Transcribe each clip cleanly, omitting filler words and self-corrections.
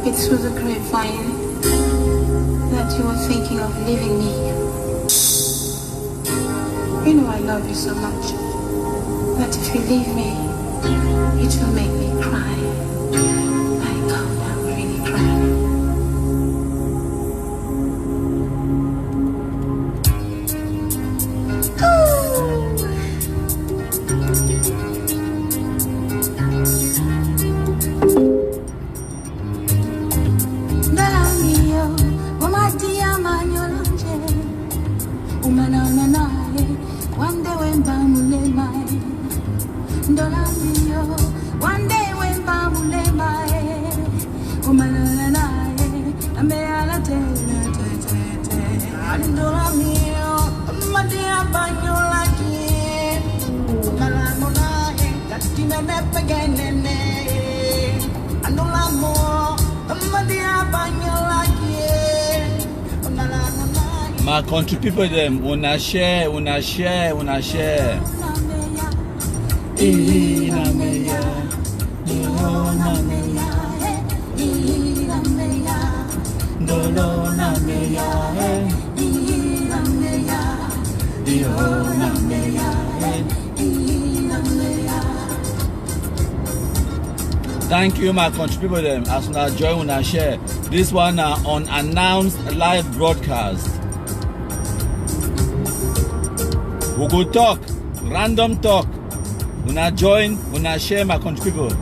It's through the grapevine that you were thinking of leaving me. You know I love you so much that if you leave me, it will make me cry. My God, I'm really crying. My country people them una share. Thank you, my country people them, as una join una share. This one unannounced live broadcast. We go talk, random talk. Una join, una share, my country people.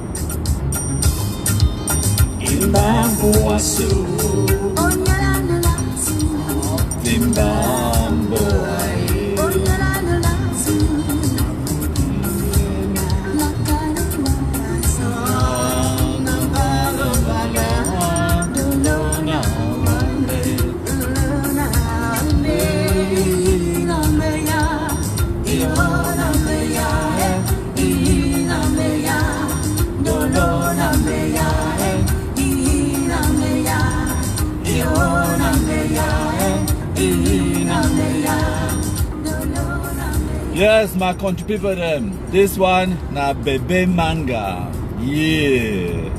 Yes, my country people them. This one na Bebe Manga. Yeah.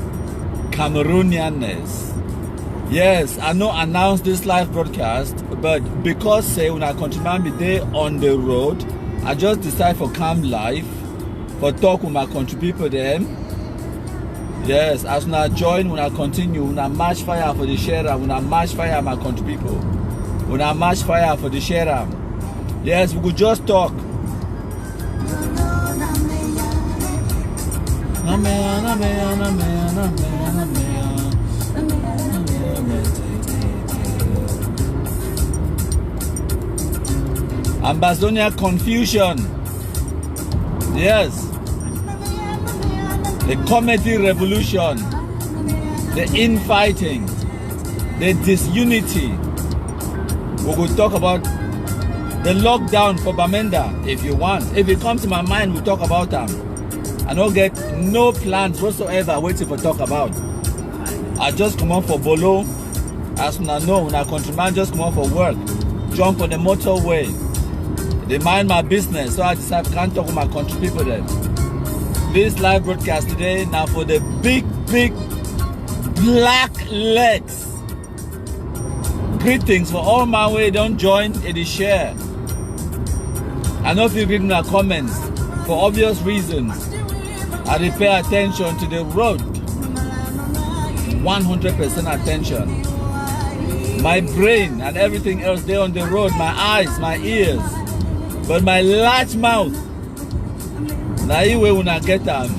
Cameroonianness. Yes, I know announced this live broadcast, but because say when I continue be there on the road, I just decide for come live for talk with my country people them. Yes, as when I join, when I continue, when I match fire for the sharer, when I match fire my country people. When I match fire for the sharer. Yes, we could just talk. Ambazonia confusion. Yes. The comedy revolution. The infighting. The disunity. We will talk about the lockdown for Bamenda if you want. If it comes to my mind, we'll talk about them. I don't get no plans whatsoever waiting for talk about. I just come out for Bolo. As I know, when I countryman just come out for work. Jump on the motorway. They mind my business, so I decided I can't talk with my country people then. This live broadcast today now for the big black legs. Greetings for all my way, don't join in the share. I know if you read my comments for obvious reasons. I did pay attention to the road. 100% attention. My brain and everything else there on the road, my eyes, my ears. But my large mouth, now you will not get them.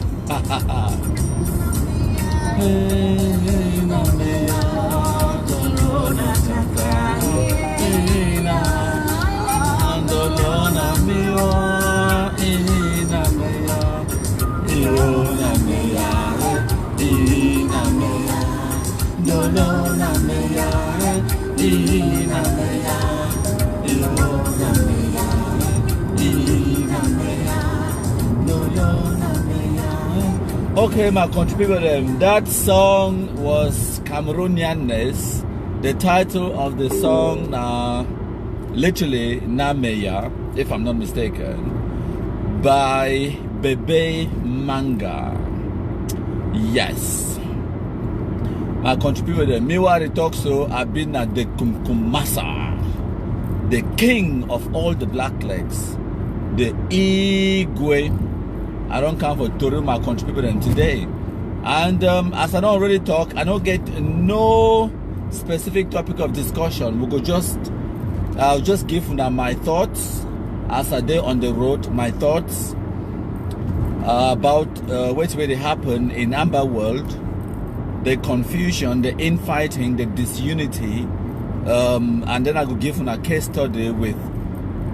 Okay, my country people, that song was Cameroonianness. The title of the song, literally Nameya, if I'm not mistaken, by Bebe Manga. Yes. my country people, the Miwari talk so, I've been at the Kumkumasa, the king of all the black legs, the Igwe. I don't come for Toru, my country people, and today. And as I don't already talk, I don't get no specific topic of discussion. I'll just give my thoughts as I day on the road, my thoughts about what really happened in Amber World, the confusion, the infighting, the disunity, and then I will give a case study with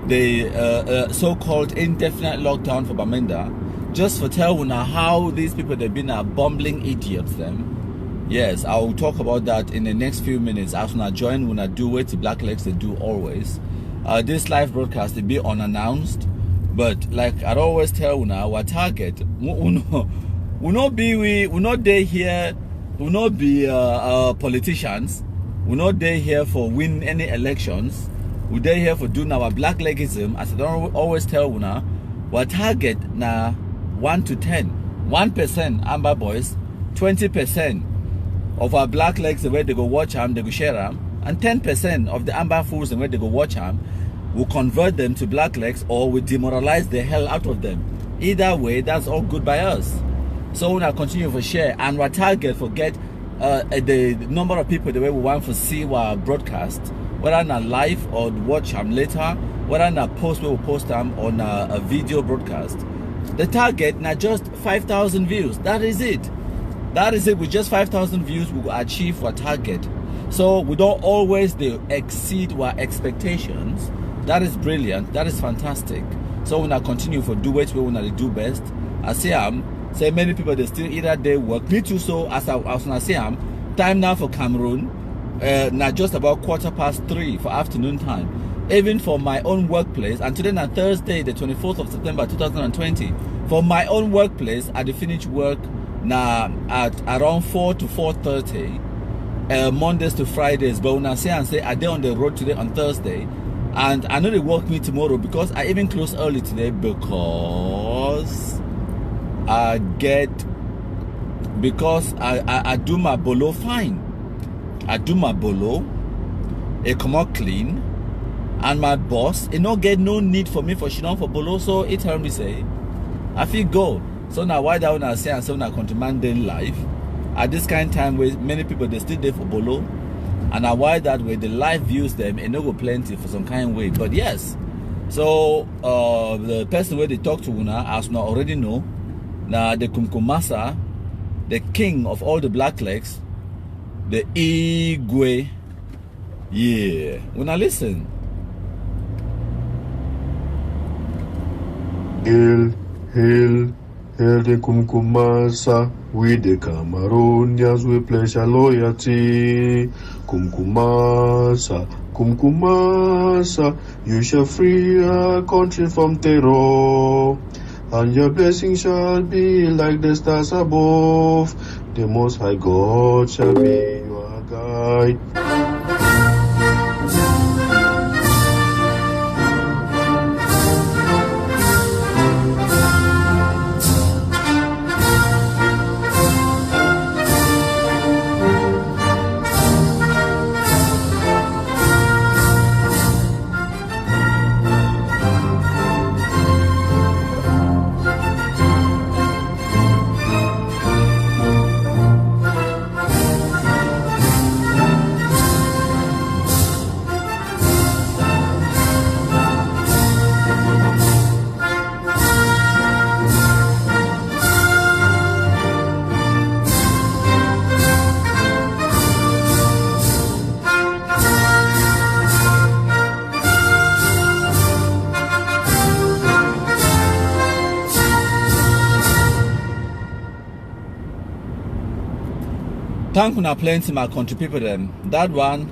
the so-called indefinite lockdown for Bamenda. Just for tell una how these people, they've been bumbling idiots them. Yes, I will talk about that in the next few minutes as when I join, when I do what the Black Legs they do always. This live broadcast will be unannounced, but like I always tell una, our target we not there here, we not be politicians, we not there here for win any elections. We there here for doing our black legism. As I don't always tell una, our target na 1 to 10. 1% Amber boys, 20% of our black legs the way they go watch them, they go share them, and 10% of the Amber fools the way they go watch them, will convert them to black legs or will demoralize the hell out of them. Either way, that's all good by us. So we'll continue for share, and our target for get the number of people the way we want to see our broadcast, whether not live or watch them later, whether not post, we will post them on a video broadcast. The target now just 5,000 views. That is it. That is it. With just 5,000 views, we will achieve our target. So we don't always exceed our expectations. That is brilliant. That is fantastic. So we now continue for do what we want to do best. I say many people they still either they work. Me too. So as I say time now for Cameroon. Now just about 3:15 for afternoon time. Even for my own workplace, and today on Thursday, the 24th of September 2020, for my own workplace, I finish work now at around 4 to 4:30, Mondays to Fridays. But when I say I day on the road today on Thursday, and I know they work me tomorrow because I even close early today because I do my bolo fine. I do my bolo, it come out clean. And my boss, it not get no need for me for shit for bolo, so it tell me say, I feel go. So now why that when I say and so now command daily life, at this kind of time where many people they still there for bolo, and I why that way the live views them and no go plenty for some kind of way. But yes, so the person where they talk to una as now already know, now the Kumkumasa, the king of all the black legs, the Igwe, yeah. Una listen. Hail, hail, hail the Kumkumasa, we the Cameroonians, we pledge our loyalty. Kumkumasa, Kumkumasa, you shall free our country from terror, and your blessing shall be like the stars above. The Most High God shall be your guide. Thank you plenty my country people them. That one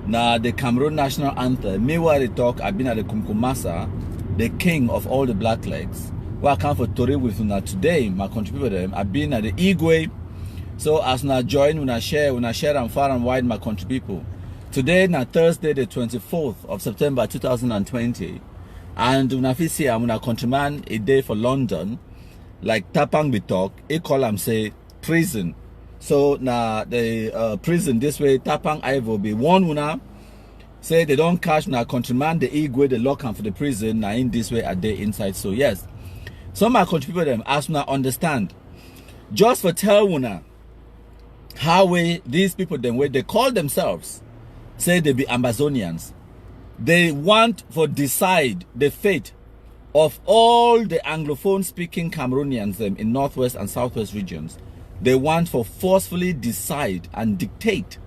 na the Cameroon national anthem. Me where they talk, I've been at the Kumkumasa, the king of all the black legs. Where I come for Tori with una today, my country people them. I've been at the Igwe. So as na join, una share and far and wide my country people. Today na Thursday the 24th of September 2020. And una fi see I'm una countryman a day for London. Like Tapang we talk, he call am say prison. So now the prison this way, Tapang Ivo be one una. Say they don't catch na countryman the igwe the lock for the prison now in this way are they inside. So yes, some are country people them as una understand. Just for tell una how these people them where they call themselves, say they be Ambazonians. They want for decide the fate of all the Anglophone speaking Cameroonians them in northwest and southwest regions. They want for forcefully decide and dictate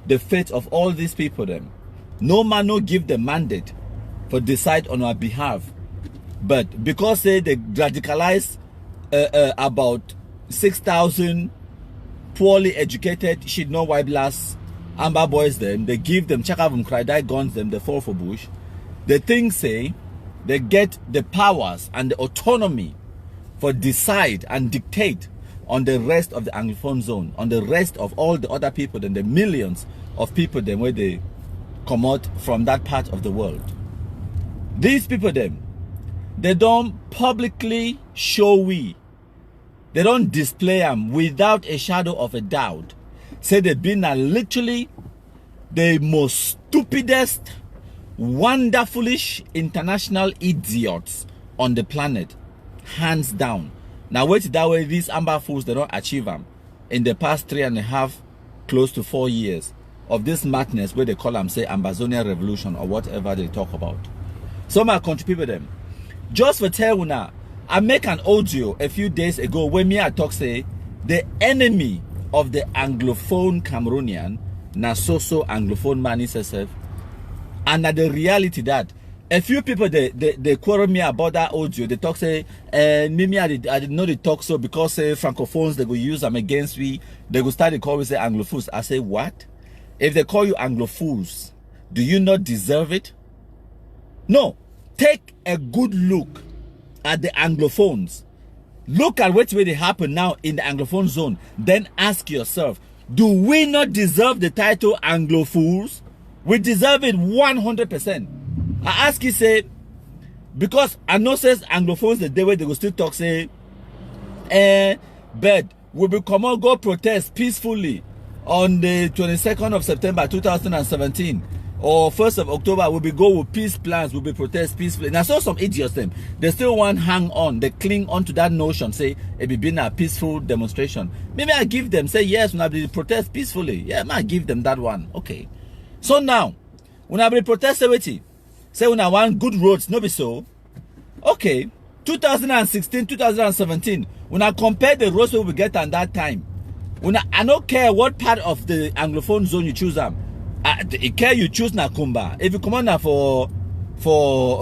the fate of all these people them. No man no give the mandate for decide on our behalf. But because they radicalize about 6,000 poorly educated shit no white blast amber boys them, they give them chakavum cry guns them, they fall for bush. The things say they get the powers and the autonomy for decide and dictate on the rest of the Anglophone zone, on the rest of all the other people, then the millions of people then where they come out from that part of the world. These people them, they don't publicly show they don't display them without a shadow of a doubt. Say they've been literally the most stupidest, wonderfulish international idiots on the planet, hands down. Now wait that way these amber fools they don't achieve them in the past 3.5 close to 4 years of this madness where they call them say Ambazonia revolution or whatever they talk about. Some are country people them. Just for tell una, I make an audio a few days ago where me I talk say the enemy of the Anglophone Cameroonian na so Anglophone man is herself, and the reality that a few people they quarrel me about that audio. They talk say me I did know they talk so because francophones they go use them against we. They go start to call we say Anglophones. I say what? If they call you Anglophones, do you not deserve it? No. Take a good look at the Anglophones. Look at what way they happen now in the Anglophone zone. Then ask yourself, do we not deserve the title Anglophones? We deserve it 100%. I ask you say, because I know says Anglophones the day where they go still talk say, but we will come out go protest peacefully on the 22nd of September 2017 or 1st of October. We will go with peace plans, we will protest peacefully. And I saw some idiots them, they still want hang on, they cling on to that notion, say it be been a peaceful demonstration. Maybe I give them, say yes, when I will protest peacefully. Yeah, I give them that one. Okay. So now, when I will protest say when I want good roads, no be so. Okay, 2016, 2017, when I compare the roads we get at that time, when I don't care what part of the Anglophone zone you choose them. I care you choose Nakumba. If you come on now for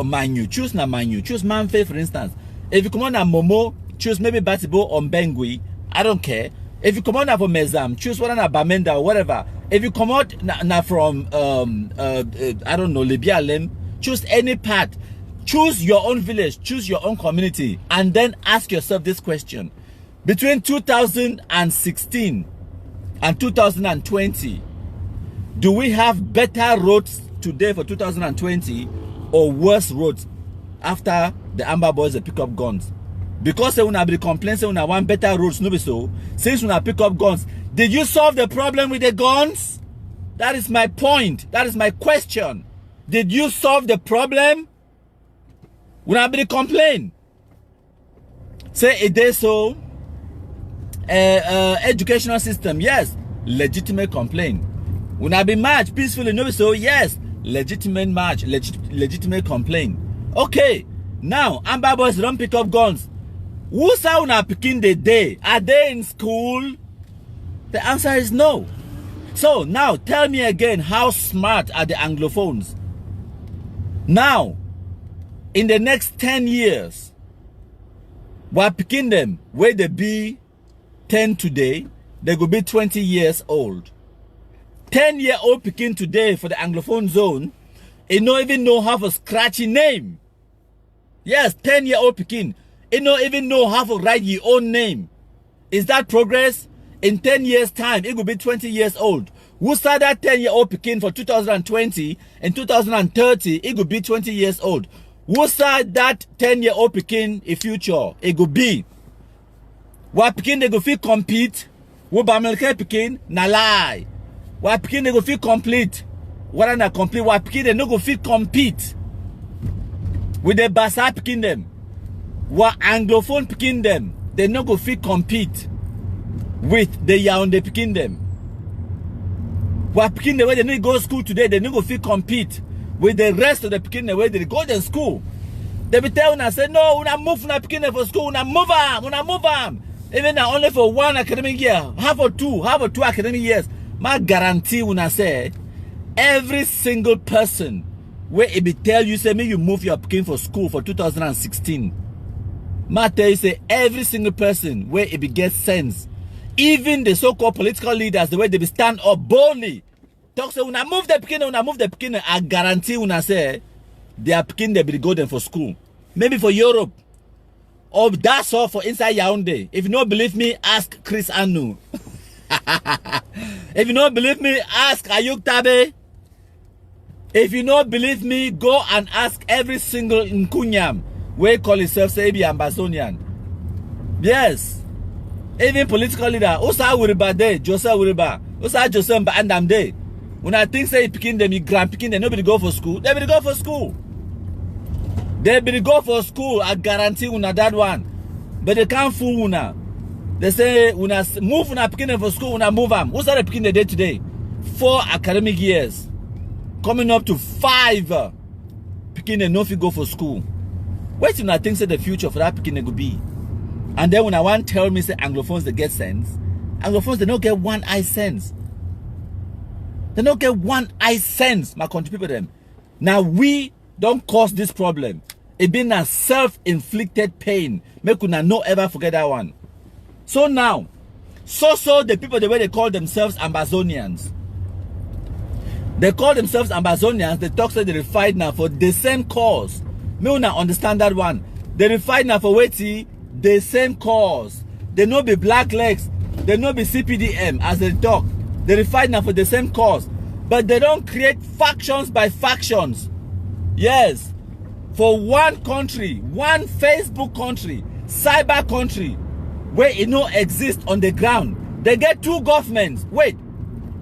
Manu, choose na Manu, choose Manfe for instance. If you come on now Momo, choose maybe Batibo or Bengui. I don't care. If you come on now for Mezam, choose one na Bamenda or whatever. If you come out na from I don't know, Libya Lem, choose any part. Choose your own village, choose your own community, and then ask yourself this question. Between 2016 and 2020, do we have better roads today for 2020 or worse roads after the Amber Boys they pick up guns? Because when I be complaining, when I want better roads, no be so. Since when I pick up guns, did you solve the problem with the guns? That is my point. That is my question. Did you solve the problem? When I be complain, say it is so. Educational system, yes, legitimate complaint. When I be march peacefully, no, so yes, legitimate march, legitimate complaint. Okay, now Amber Boys don't pick up guns. Who's how now picking the day? Are they in school? The answer is no. So now tell me again, how smart are the Anglophones? Now, in the next 10 years, we're picking them where they be 10 today, they will be 20 years old. 10-year-old picking today for the Anglophone zone, it don't even know how to scratchy name. Yes, 10-year-old picking, it don't even know how to write your own name. Is that progress? In 10 years time, it will be 20 years old. Who started that 10-year-old picking for 2020 and 2030, it will be 20 years old. Who started that 10-year-old picking in future, it will be. What picking they go fit compete Wo Bamelke pikin na lie. Wa pikin they go fit complete. What na complete? Wa pikin they no go fit compete with the Basa pikin them. Wa Anglophone pikin them. They no go fit compete with the Yaoundé pikin them. Wa pikin the way they need go school today, they no go fit compete with the rest of the pikin the way they go to school. They be tell una say no, una move una pikin for school, una move am. Even now only for one academic year, half or two academic years. My guarantee una say every single person where it be tell you say me you move your pikin for school for 2016. Ma tell you say every single person where it be get sense. Even the so-called political leaders, the way they be stand up boldly, talk say una move the pikin, I guarantee una say their pikin they be go them for school. Maybe for Europe. Or that's all for inside Yaoundé. If you don't believe me, ask Chris Anu. If you don't believe me, ask Ayuk Tabe. If you don't believe me, go and ask every single Nkunyam where call himself say be Ambazonian. Yes. Even political leader, Osa Wuriba Day, Joseph Wuriba, Osa Joseph Andam Day. When I think say picking them, grand picking them, nobody go for school. They will go for school. They will go for school. I guarantee una that one. But they can't fool una. They say una move una picking them for school, una move them. What's that picking the day today? 4 academic years. Coming up to 5 picking them no fit go for school. Wait till I think say the future for that picking they could be. And then when I want tell me say Anglophones they get sense, Anglophones they don't get one eye sense. They don't get one eye sense, my country people them. Now we don't cause this problem. It been a self-inflicted pain. Make una no ever forget that one. So now, so the people the way they call themselves Ambazonians. They call themselves Ambazonians, they talk say they fight now for the same cause. Me una understand that one. They fight now for waiting the same cause. They no be black legs, they no be CPDM as they talk. They fight now for the same cause. But they don't create factions by factions. Yes. For one country, one Facebook country, cyber country, where it no exist on the ground, they get 2 governments. Wait,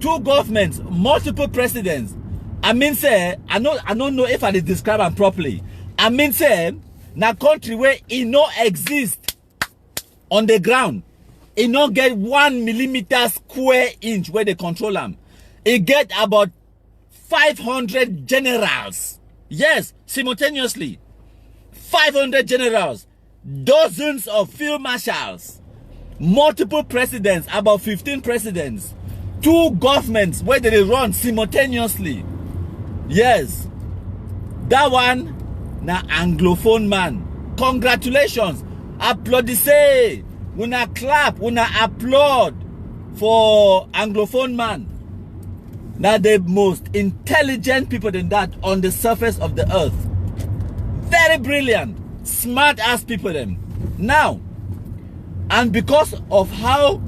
2 governments, multiple presidents. I mean say, I don't know if I describe them properly. I mean say, na country where it no exist on the ground. It no get 1 millimeter square inch where they control them. It get about 500 generals. Yes, simultaneously. 500 generals. Dozens of field marshals. Multiple presidents, about 15 presidents. 2 governments where they run simultaneously. Yes. That one, na Anglophone man. Congratulations. Applaudissez. Una clap, una applaud for Anglophone man. Now the most intelligent people than that on the surface of the earth. Very brilliant, smart ass people them. Now, and because of how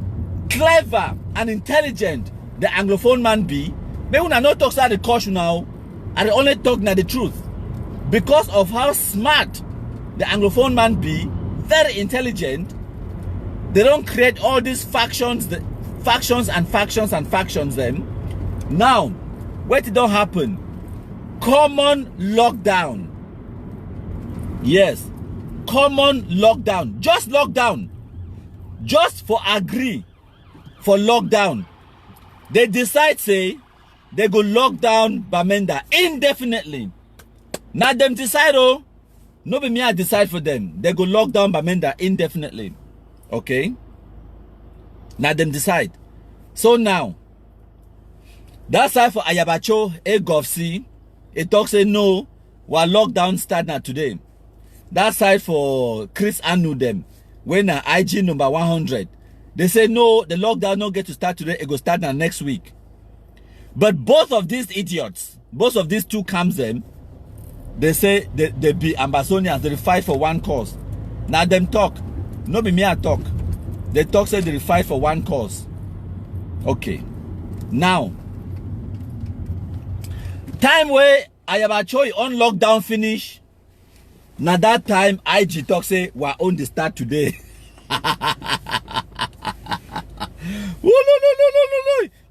clever and intelligent the Anglophone man be, maybe when I not talk about the caution now, I only talk now the truth. Because of how smart the Anglophone man be, very intelligent, they don't create all these factions, factions them. Now, what it don't happen? Common lockdown. Yes, common lockdown. Just lockdown. Just for agree for lockdown. They decide say they go lock down Bamenda indefinitely. Now them decide oh, no be me I decide for them. They go lock down Bamenda indefinitely. Okay. Now them decide. So now, that side for Ayabacho, Govc, it talks say no, while lockdown start now today. That side for Chris Anu them, when IG number 100, they say no, the lockdown no get to start today, it go start now next week. But both of these idiots, both of these 2 camps them, they say they be Ambazonians, they fight for one cause. Now them talk, no be me I talk. They talk say they fight for one cause. Okay. Now, time where Ayabacho on lockdown finish, now that time IG talk say we're on the start today. Woo!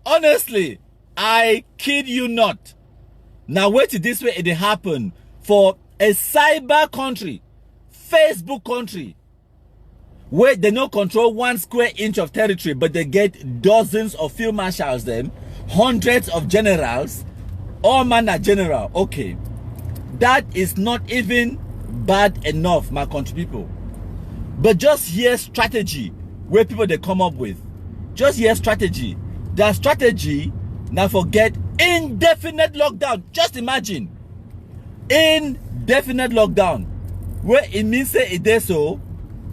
honestly, I kid you not. Now wait till this way it happen for a cyber country, Facebook country, where they no control 1 square inch of territory, but they get dozens of field marshals, them, hundreds of generals, all manner general. Okay, that is not even bad enough, my country people. But just hear strategy where people they come up with. Just hear strategy. Their strategy, now forget indefinite lockdown. Just imagine indefinite lockdown, where it means say it is so.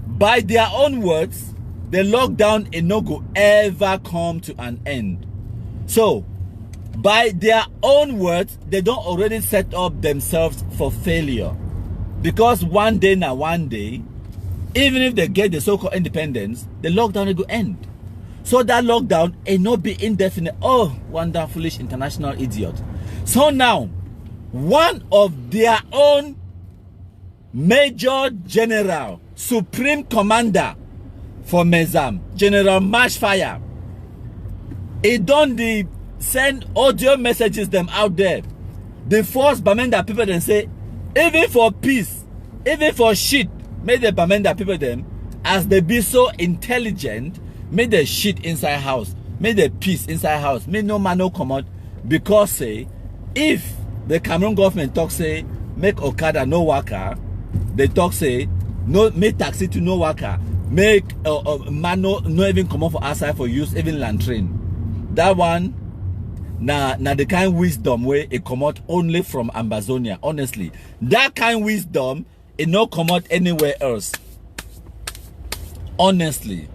By their own words, the lockdown is no go ever come to an end. So, by their own words, they don't already set up themselves for failure. Because one day, even if they get the so-called independence, the lockdown will go end. So that lockdown will not be indefinite. Oh, wonder foolish international idiot. So now, one of their own Major General, Supreme Commander for Mezam, General Marshfire, he don't send audio messages them out there. The force Bamenda people then say, even for peace, even for shit, make the Bamenda people them, as they be so intelligent, make the shit inside house, make the peace inside house, make no man no come out, because say, if the Cameroon government talk say, make Okada no worker, they talk say, no make taxi to no worker, make man no even come out for outside for use, even land train. That one, na the kind wisdom where it come out only from Ambazonia. Honestly, that kind wisdom it no come out anywhere else. Honestly,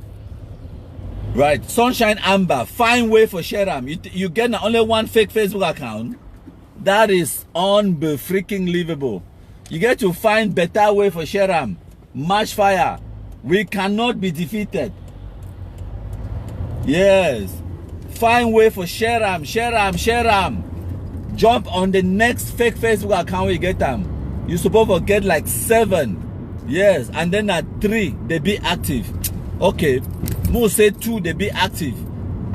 right? Sunshine Amber, fine way for Sheram. You get only one fake Facebook account. That is unbefreaking livable. You get to find better way for Sheram. Match fire. We cannot be defeated. Yes. Find way for Sheram. Jump on the next fake Facebook account we get them. You supposed to get like 7. Yes. And then at 3, they be active. Okay. More say 2, they be active.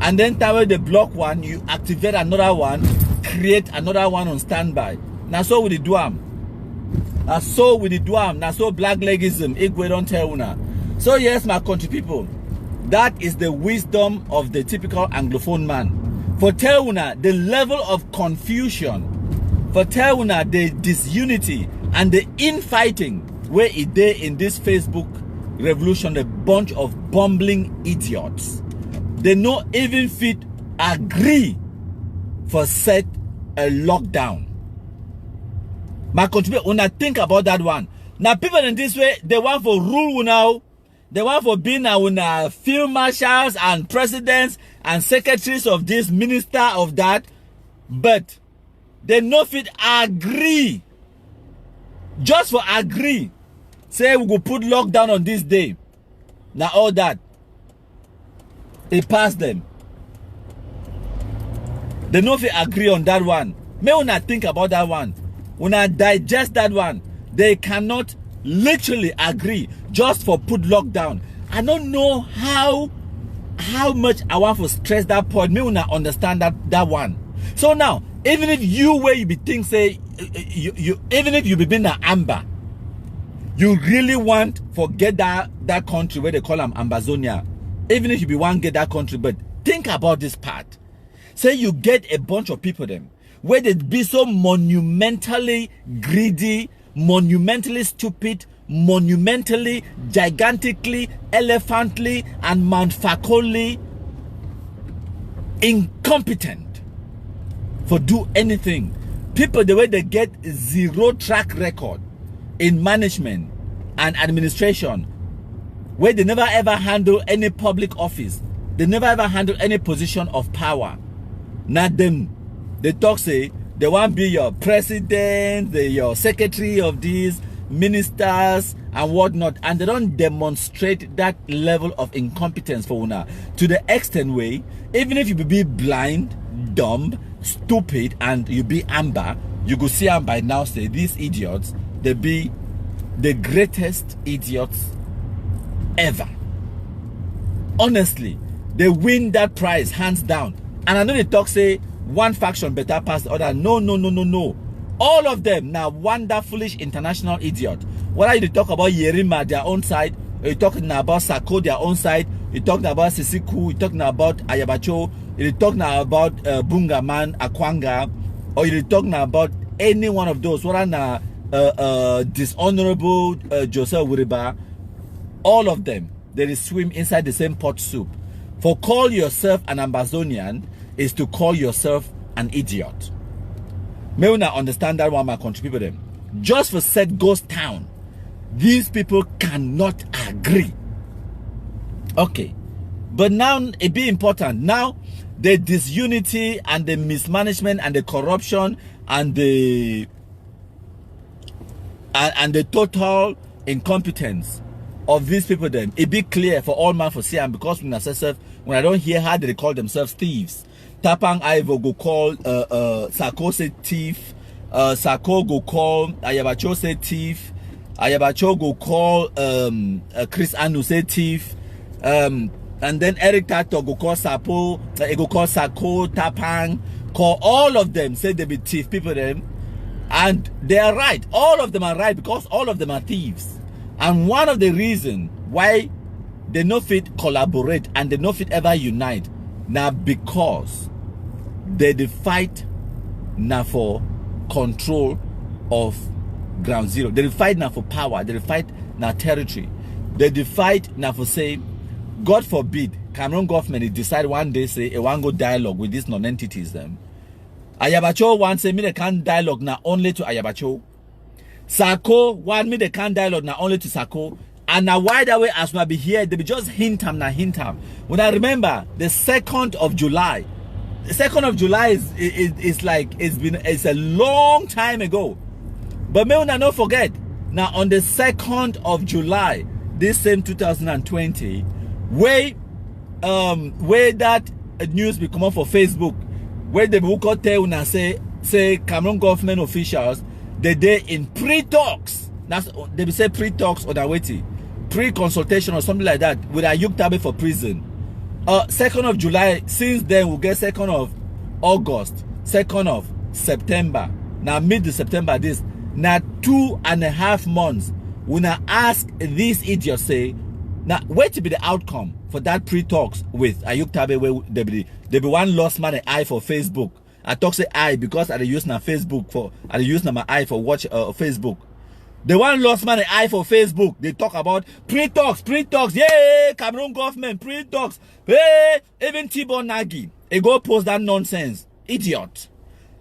And then time when they block one, you activate another one, create another one on standby. Now so we do them. Now so we do them. Now so black legism. Igwe don't tell una. So yes, my country people, that is the wisdom of the typical Anglophone man. For tell una the level of confusion, for tell una the disunity and the infighting where it there in this Facebook revolution, a bunch of bumbling idiots. They not even fit agree for set a lockdown. My country people, when I think about that one, now people in this way, they want for rule now. They want for being now field marshals and presidents and secretaries of this, minister of that, but they no fit agree. Just for agree. Say we go put lockdown on this day. Now all that. It passed them. They no fit agree on that one. May una think about that one. Una digest that one. They cannot literally agree just for put lockdown. I don't know how much I want to stress that point. May una understand that one. So now, even if you where you be think say you even if you be in the amber, you really want forget that country where they call them Ambazonia. Even if you be one get that country, but think about this part. Say you get a bunch of people them where they be so monumentally greedy, monumentally stupid, monumentally, gigantically, elephantly, and Mount Fakoli incompetent for do anything. People the way they get 0 track record in management and administration, where they never ever handle any public office, they never ever handle any position of power. Now them, they talk say they want to be your president, your secretary of these ministers and whatnot, and they don't demonstrate that level of incompetence for una to the extent way, even if you be blind, dumb, stupid, and you be amber, you go see them by now say these idiots, they be the greatest idiots ever. Honestly, they win that prize hands down. And I know they talk say one faction better pass the other. No, no, no, no, no. All of them now wonder foolish international idiot. Whether you talk about Yerima, their own side, or you talking about Sako, their own side, you talking about Sisiku, you talking about Ayabacho, you talking about Bungaman, Akwanga, or you talking about any one of those. What are dishonorable Joseph Wuriba? All of them, they swim inside the same pot soup. For call yourself an Ambazonian is to call yourself an idiot. May we not understand that one, my contribute them. Just for said ghost town, these people cannot agree. Okay. But now it be important. Now the disunity and the mismanagement and the corruption and the total incompetence of these people then it be clear for all man for Siam, because when I don't hear how they call themselves thieves. Tapang Ivo go call Sako say thief, Sako go call Ayabacho say thief, Ayabacho go call Chris Anu say thief, and then Eric Tato go call Sapo, go call Sako, Tapang, call all of them, say they be thief people them, and they are right. All of them are right because all of them are thieves. And one of the reasons why they no fit collaborate and they no fit ever unite now because they fight now for control of ground zero. They fight now for power. They fight now territory. They fight now for say, God forbid, Cameroon government decide one day say it want go dialogue with these non-entities them. Ayabacho want say me they can't dialogue now only to Ayabacho. Sako want me they can't dialogue now only to Sako. And now why that way as we be here, they be just hint them. When I remember the 2nd of July, the 2nd of July is like it's a long time ago. But may we not forget, now on the 2nd of July, this same 2020, where that news be come up for Facebook, where the book tell una say Cameroon government officials they in pre-talks. That's they be say pre-talks or that waiting. Pre-consultation or something like that with Ayuk Tabe for prison. 2nd of July, since then we'll get 2nd of August, 2nd of September. Now mid-September this. Now 2.5 months. When I ask these idiots say, now wait to be the outcome for that pre-talks with Ayuk Tabe where they be one lost man an eye for Facebook. I talk say I because I use now Facebook for I use now my eye for watch Facebook. The one lost man an eye for Facebook. They talk about pre-talks, yeah, Cameroon government, pre-talks. Hey, even Tibor Nagy, they go post that nonsense. Idiot.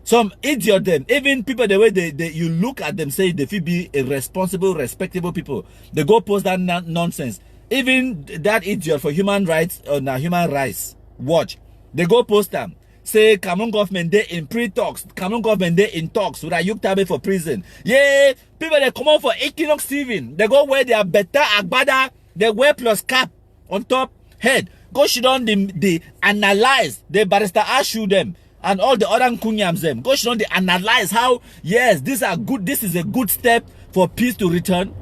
Some idiot them. Even people the way they you look at them say they feel be a responsible, respectable people. They go post that nonsense. Even that idiot for human rights or human rights watch. They go post them. Say Cameroon government they in pre-talks, Cameroon government they in talks with Ayuk Tabe for prison. Yeah, people they come out for Equinox Steven. They go wear their better agbada, they wear plus cap on top head. Go sit down the analyze the barrister issue them and all the other kunyams them. Go sit down the analyze how yes this is a good step for peace to return.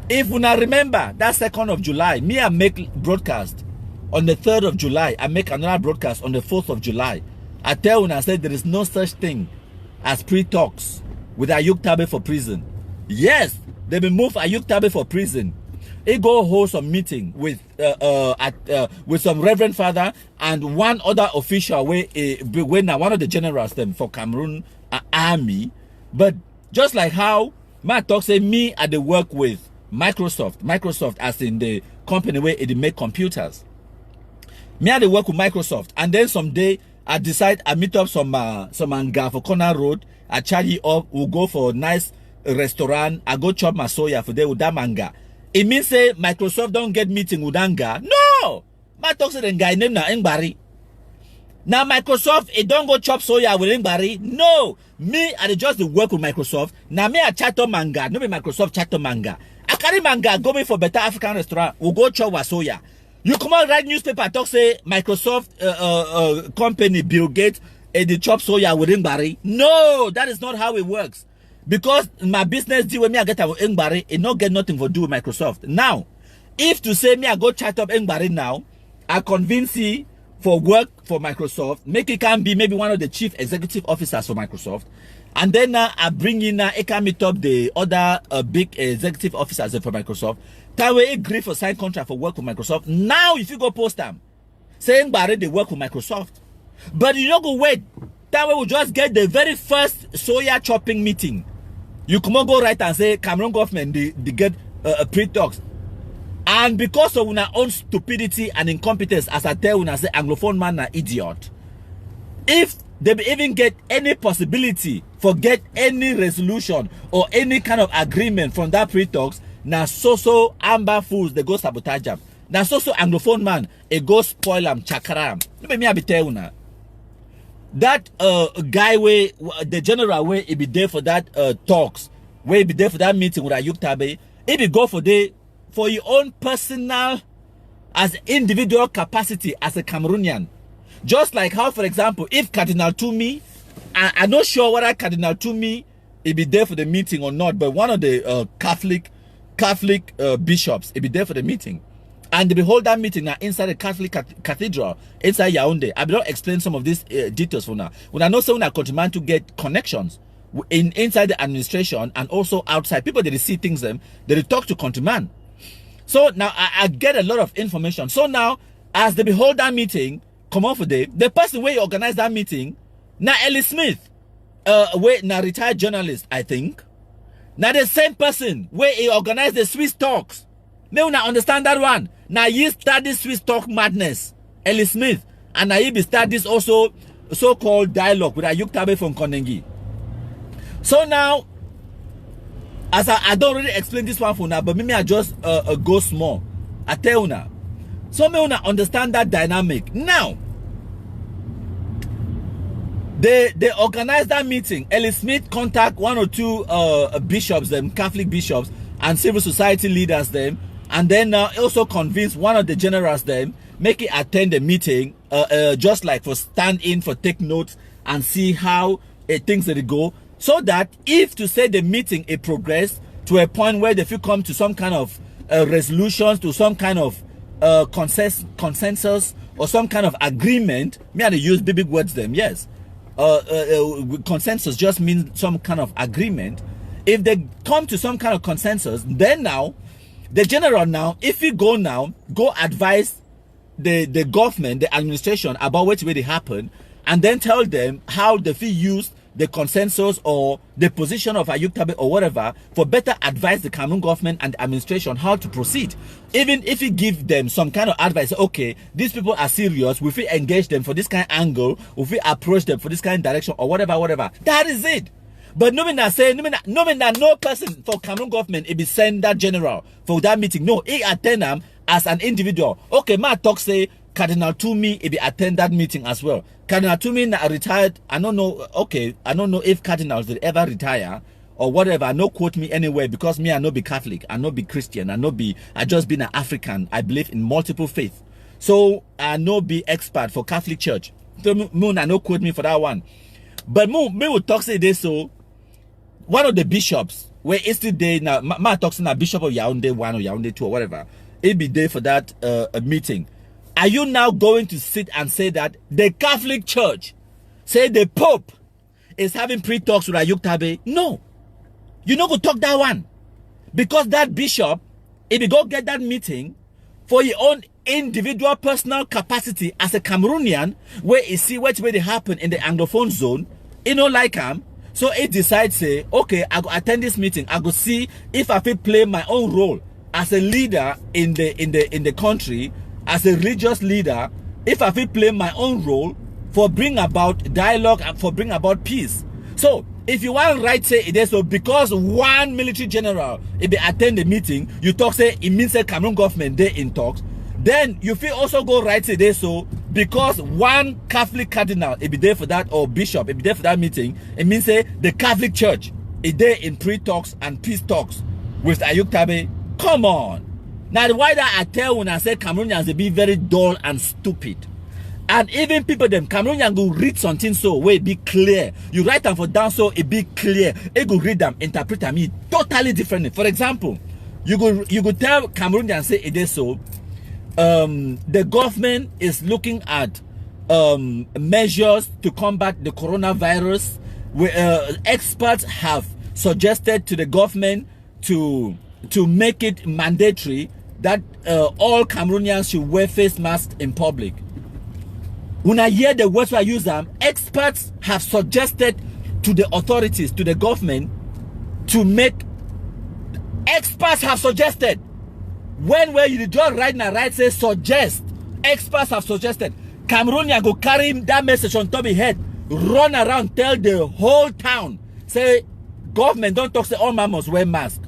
If we now remember that 2nd of July, me I make broadcast. On the 3rd of July, I make another broadcast on the 4th of July. I tell when I said there is no such thing as pre-talks with Ayuk Tabe for prison. Yes, they will move Ayuk Tabe for prison. He go hold some meeting with some reverend father and one other official when one of the generals them for Cameroon army. But just like how my talk say me at the work with Microsoft as in the company where it make computers. Me had to work with Microsoft, and then someday I decide I meet up some anga for Corner Road. I charge you up. We'll go for a nice restaurant. I go chop my soya for there with that manga. It means say Microsoft don't get meeting with anga. No, my talk say the guy named na Engbari. Now Microsoft it don't go chop soya with Engbari. No, me I just work with Microsoft. Now me I chat on manga. No be Microsoft chat on manga. I carry manga go me for better African restaurant. We'll go chop soya. You come out write newspaper talk say Microsoft company Bill Gates the chop soya with Ngbari. No, that is not how it works. Because my business deal with me I get with Ngbari, it not get nothing to do with Microsoft. Now, if to say me I go chat up Ngbari now, I convince you for work for Microsoft, make it can be maybe one of the chief executive officers for Microsoft, and then I bring in it can meet up the other big executive officers for Microsoft. That way agree for sign contract for work for Microsoft. Now if you go post them saying but they work for Microsoft, but you don't go wait. That way we just get the very first soya chopping meeting. You come on go right and say Cameroon government they get pre-talks. And because of our own stupidity and incompetence, as I tell you, I say Anglophone man are idiot. If they even get any possibility for get any resolution or any kind of agreement from that pre-talks, now so amber fools they go sabotage them. Now so Anglophone man it go spoil them chakaram. Let me tell you now. That guy way the general way he be there for that talks, where he be there for that meeting with Ayuk Tabe, he be go for your own personal, as individual capacity as a Cameroonian. Just like how, for example, if Cardinal Toumi, I'm not sure whether Cardinal Toumi will be there for the meeting or not, but one of the Catholic bishops will be there for the meeting. And they will hold that meeting now inside the Catholic cathedral, inside Yaoundé. I will not explain some of these details for now. When I know someone that continue to get connections inside the administration and also outside, people that they see things them, they talk to Contiman. So now I get a lot of information. So now, as they behold that meeting, come on for the person where you organize that meeting, now Ellie Smith, now retired journalist, I think. Now the same person where he organized the Swiss talks. May now understand that one. Now you start this Swiss talk madness, Ellie Smith, and now you be start this also so-called dialogue with Ayuk Tabe from Konengi. So now, as I don't really explain this one for now, but maybe I just go small. I tell you now. So me wanna understand that dynamic. Now, they organize that meeting. Ellie Smith contact one or two bishops, them Catholic bishops and civil society leaders, them, and then also convince one of the generals, them, make it attend the meeting, just like for stand in for take notes and see how things that go. So that if to say the meeting it progressed to a point where they feel come to some kind of resolutions, to some kind of consensus or some kind of agreement, me and they use big words them, yes. Consensus just means some kind of agreement. If they come to some kind of consensus, then now, the general now, if you go now, go advise the government, the administration about which way they happen, and then tell them how they feel use the consensus or the position of Ayuk Tabe or whatever for better advise the Cameroon government and the administration how to proceed. Even if you give them some kind of advice, okay, these people are serious, we feel engage them for this kind of angle, we feel approach them for this kind of direction or whatever. That is it. But no person for Cameroon government it be send that general for that meeting. No, he attend them as an individual. Okay, my talk say Cardinal Toumi he be attend that meeting as well. Cardinal Toumi retired. I don't know. Okay, I don't know if cardinals did ever retire or whatever. No quote me anywhere because me I no be Catholic, I no be Christian, I just been an African. I believe in multiple faith. So I no be expert for Catholic Church. So I no quote me for that one. But me will talk say this so. One of the bishops, where it's today now, my talks na Bishop of Yaoundé 1 or Yaoundé 2 or whatever, it be there for that meeting. Are you now going to sit and say that the Catholic Church, say the Pope, is having pre-talks with Ayuk Tabe? No. You not go talk that one. Because that bishop, if you go get that meeting for your own individual personal capacity as a Cameroonian, where you see which way they happen in the Anglophone zone, you know like him. So it decides say, okay, I go attend this meeting. I go see if I will play my own role as a leader in the country, as a religious leader. If I will play my own role for bring about dialogue and for bring about peace. So if you want to write say it is so because one military general if they attend the meeting, you talk say it means the Cameroon government they in talks. Then you feel also go right say this so because one Catholic cardinal if be there for that or bishop if be there for that meeting, it means say the Catholic Church is there in pre-talks and peace talks with Ayuk Tabe. Come on. Now why that I tell when I say Cameroonians they be very dull and stupid. And even people them Cameroonians go read something so where it be clear. You write them for down so it be clear. It go read them, interpret them totally differently. For example, you go tell Cameroonians say it is so. The government is looking at measures to combat the coronavirus. Experts have suggested to the government to make it mandatory that all Cameroonians should wear face masks in public. When I hear the words I use them, experts have suggested to the authorities, to the government, to make. Experts have suggested. Where you just right now, right, say suggest. Experts have suggested. Cameroonian go carry that message on top of his head, run around, tell the whole town, say, government don't talk, say all man must wear mask.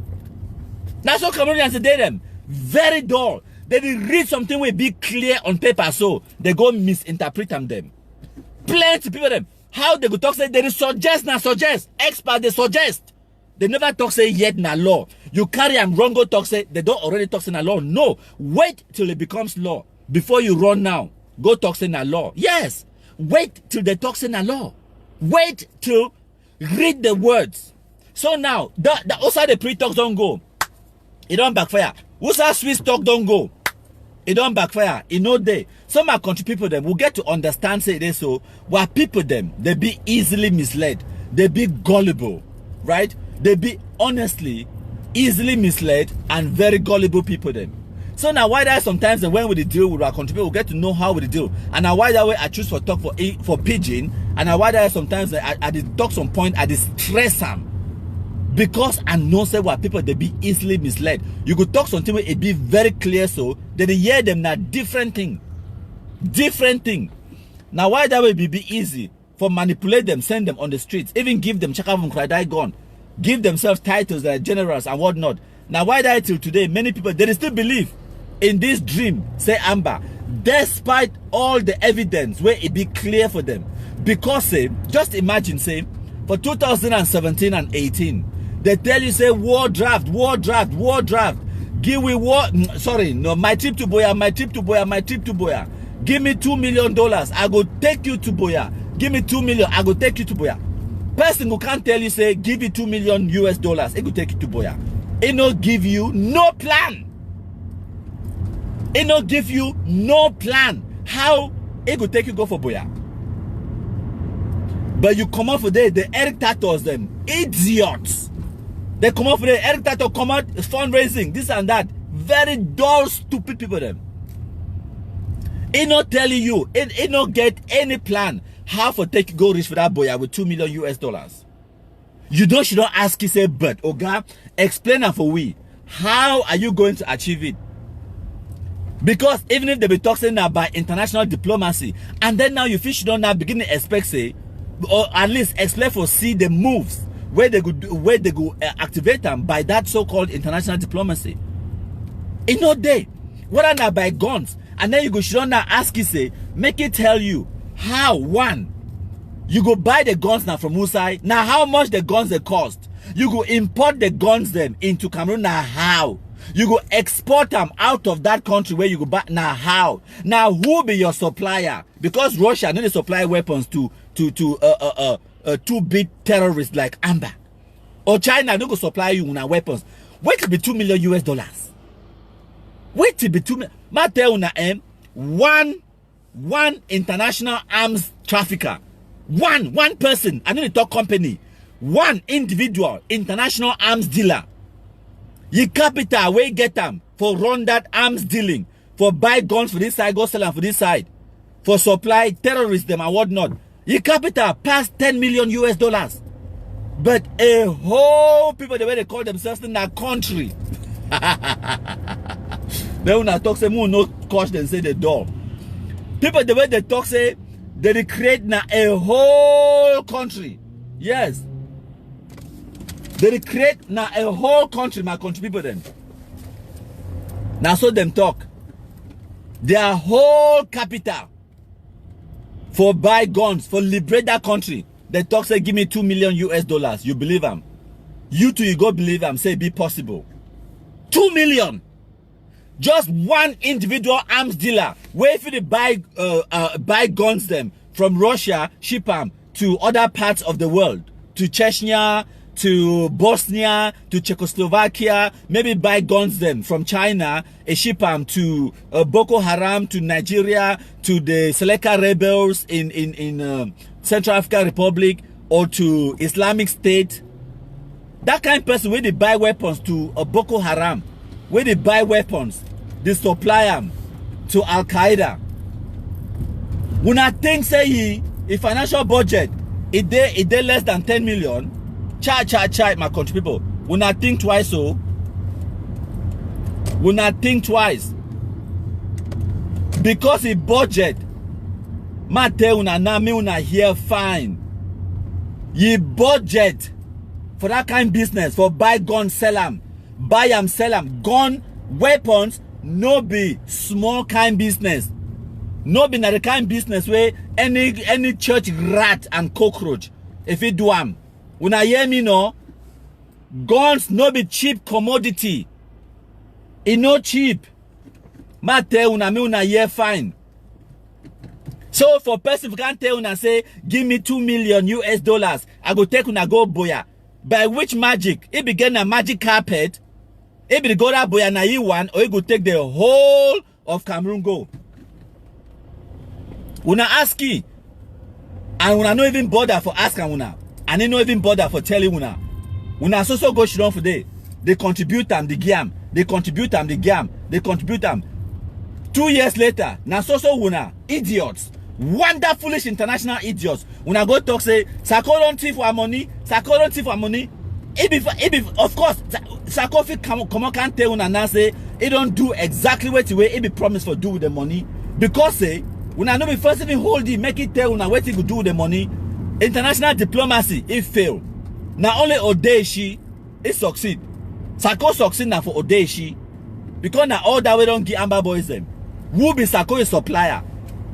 That's what Cameroonians did them. Very dull. They did read something will be clear on paper, so they go misinterpret them. Plenty people them. How they go talk, say they suggest now suggest. Expert they suggest. They never talk say yet na law. You carry and wrong go talk say they don't already talk say na law. No. Wait till it becomes law before you run now. Go talk say na law. Yes. Wait till they talk say na law. Wait till read the words. So now the also the pre-talk don't go. It don't backfire. Usa Swiss talk don't go. It don't backfire. It no day. Some our country people them will get to understand say this so why people them they be easily misled. They be gullible. Right? They be honestly easily misled and very gullible people them. So now why that sometimes when we deal with our country people, we get to know how we deal. And now why that way I choose for talk for pidgin. And now why that sometimes I did talk some point I did stress them. Because I know say what people they be easily misled. You could talk something where it be very clear so that they hear them now different thing. Different thing. Now why that way be easy for manipulate them, send them on the streets, even give them chakavum kradai gun. Give themselves titles that are generous and whatnot. Now, why that till today, many people, they still believe in this dream, say Amber, despite all the evidence where it be clear for them. Because, say, just imagine, say, for 2017 and 18, they tell you, say, war draft. Give me war, sorry, no, my trip to Boya. Give me $2 million. I go take you to Boya. Give me 2 million. I go take you to Boya. Person who can't tell you, say, give you $2 million US, it could take you to Boya. It no give you no plan. It no give you no plan how it could take you go for Boya. But you come out for the Eric Tatos them idiots. They come out for the Eric Tato come out fundraising, this and that. Very dull, stupid people them. It not telling you, it not get any plan. How for take go rich for that boy with $2 million US. You should not ask you say, but Oga, explain that for we. How are you going to achieve it? Because even if they be talking now by international diplomacy, and then now you should not now begin to expect say, or at least expect for see the moves where they go activate them by that so-called international diplomacy. In no day, whether now by guns, and then you go should not ask you say, make it tell you. How? One, you go buy the guns now from Usai. Now how much the guns they cost? You go import the guns them into Cameroon. Now how? You go export them out of that country where you go buy. Now how? Now who be your supplier? Because Russia need to supply weapons to two big terrorists like Amber. Or China don't go supply you with weapons. Wait to be $2 million US. Wait to be 2 million. Ma tell una one international arms trafficker, one person, I need to talk company, one individual international arms dealer. Ye capital where get them for run that arms dealing, for buy guns for this side, go sell them for this side, for supply terrorists them and whatnot. Ye capital past $10 million US. But a whole people the way they call themselves in that country. They when I talk say no cost and say the door. People the way they talk say they create now a whole country. Yes. They create now a whole country, my country people them. Now so them talk. Their whole capital for buy guns, for liberate that country. They talk say give me $2 million US. You believe them? You too, you go believe them, say be possible. 2 million. Just one individual arms dealer where if they buy guns them from Russia, ship them to other parts of the world, to Chechnya, to Bosnia, to Czechoslovakia, maybe buy guns them from China, ship them to Boko Haram, to Nigeria, to the Seleka rebels in Central African Republic, or to Islamic State. That kind of person where they buy weapons to Boko Haram, where they buy weapons, they supply them to Al Qaeda. When I think say a financial budget, it they less than 10 million. Chai, my country people. When I think twice, so when I think twice, because a budget, mate una na me una here fine. Ye budget for that kind of business, for buy gun sell them, buy them sell them. Gun weapons no be small kind business. No be na the kind business where any church rat and cockroach if it do them. When I hear me no, guns no be cheap commodity. It no cheap. Mate una me una hear fine. So for person who can't tell una say, give me $2 million US, I go take una go boya. By which magic? It begin a magic carpet. It be go that boya na you one, or you go take the whole of Cameroon go. Una ask ye, and una no even bother for asking una, and they no even bother for telling una. Una so go shit on for day. They contribute them the gam. They contribute them the gam. They contribute them. 2 years later, na so una idiots. Wonder foolish international idiots. When I go talk say, Sako don't thief for money, Sako don't thief for money. It be of course, Sako come on can't tell una now say, it don't do exactly what it be promised for do with the money. Because say, when I know be first even hold it, make it tell una what it could do with the money. International diplomacy, it fail. Now only Odeshi, it succeed. Sako succeed now for Odeshi. Because now all that we don't give Amber Boys them. Who be Sako is supplier?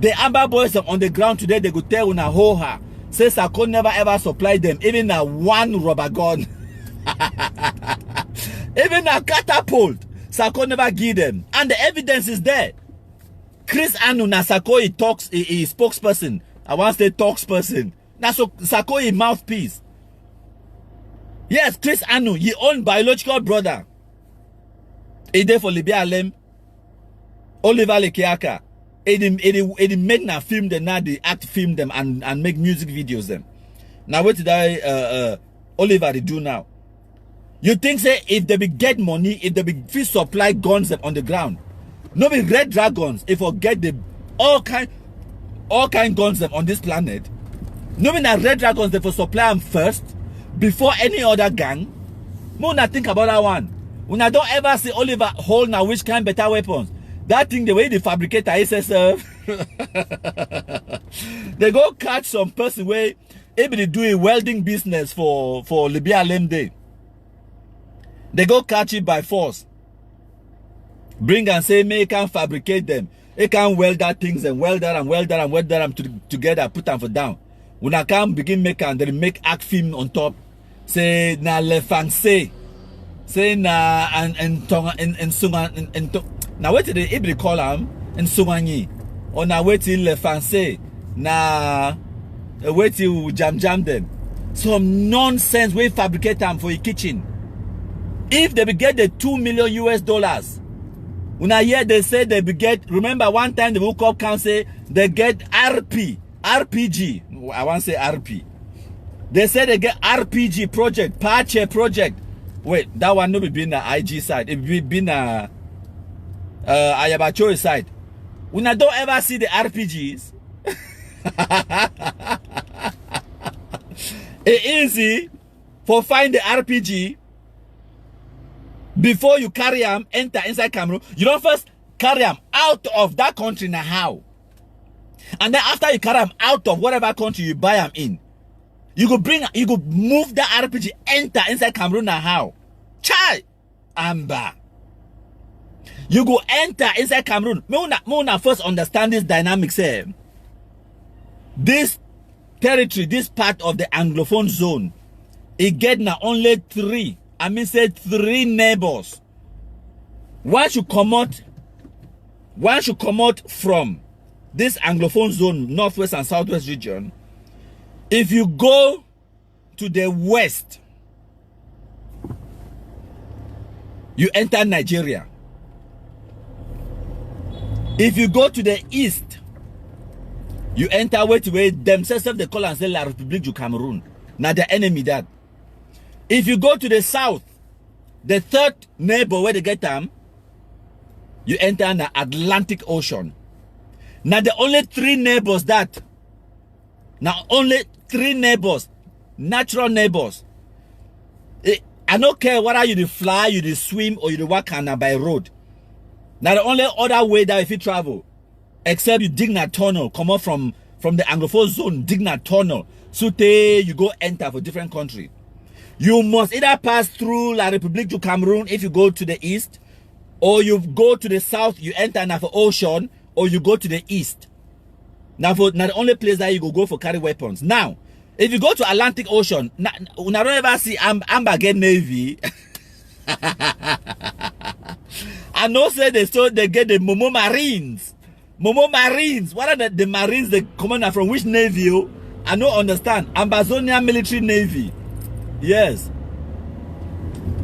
The Amber Boys on the ground today, they could tell una ho ha. Say Sako never ever supplied them, even a one rubber gun. Even a catapult, Sako never give them. And the evidence is there. Chris Anu na Sako he talks, he spokesperson. I want to say talksperson. Now so Sako he mouthpiece. Yes, Chris Anu, he own biological brother. He there for Libya Alem. Oliver Lekeaka. He make na film them now, they act film them and make music videos them. Now what did Oliver they do now? You think say if they be get money, if they be free supply guns them on the ground, no be red dragons, if forget the all kind guns them on this planet, no be na red dragons they for supply them first before any other gang. More not think about that one. When I don't ever see Oliver hold now which kind better weapons. That thing, the way they fabricate ISSF, they go catch some person where able to do a welding business for Libya Lemde. They go catch it by force. Bring and say, may can fabricate them. They can weld that things and weld that and weld that and weld that together, put them for down. When I can begin make and they make act film on top. Say na le fancy. Say na and sunga and now wait till they call them and Sumanyi. Or now wait till le fancy. Na wait till jam them. Some nonsense we fabricate them for a kitchen. If they be get the $2 million US, when I hear they say they be get, remember one time the woke up can say they get RPG. I want to say RP. They say they get RPG project, Pache project. Wait, that one no be been the IG side. It be been a Ayabacho side. When I don't ever see the RPGs, it's easy for find the RPG before you carry them enter inside Cameroon. You don't first carry them out of that country now how, and then after you carry them out of whatever country you buy them in, you go move the RPG enter inside Cameroon now how. Chai Amber. You go enter inside Cameroon. Me first understand this dynamics here. This territory, this part of the Anglophone zone, it get now only three neighbors. One should come out from this Anglophone zone, northwest and southwest region. If you go to the west, you enter Nigeria. If you go to the east, you enter where themselves they call and say La République du Cameroon. Now the enemy that. If you go to the south, the third neighbor where they get them, you enter the Atlantic Ocean. Now the only three neighbors that, natural neighbors. I don't care whether you fly, you swim, or you walk by road. Now the only other way that if you travel, except you dig a tunnel, come up from the Anglophone zone, dig a tunnel, so you go enter for different country. You must either pass through La République du Cameroon if you go to the east, or you go to the south, you enter now for ocean, or you go to the east. Now the only place that you go for carry weapons. Now, if you go to Atlantic Ocean, now don't ever see Ambazonia Navy. I know say they get the Momo Marines. Momo Marines. What are the Marines, the commander from which navy? I don't understand. Ambazonia Military Navy. Yes.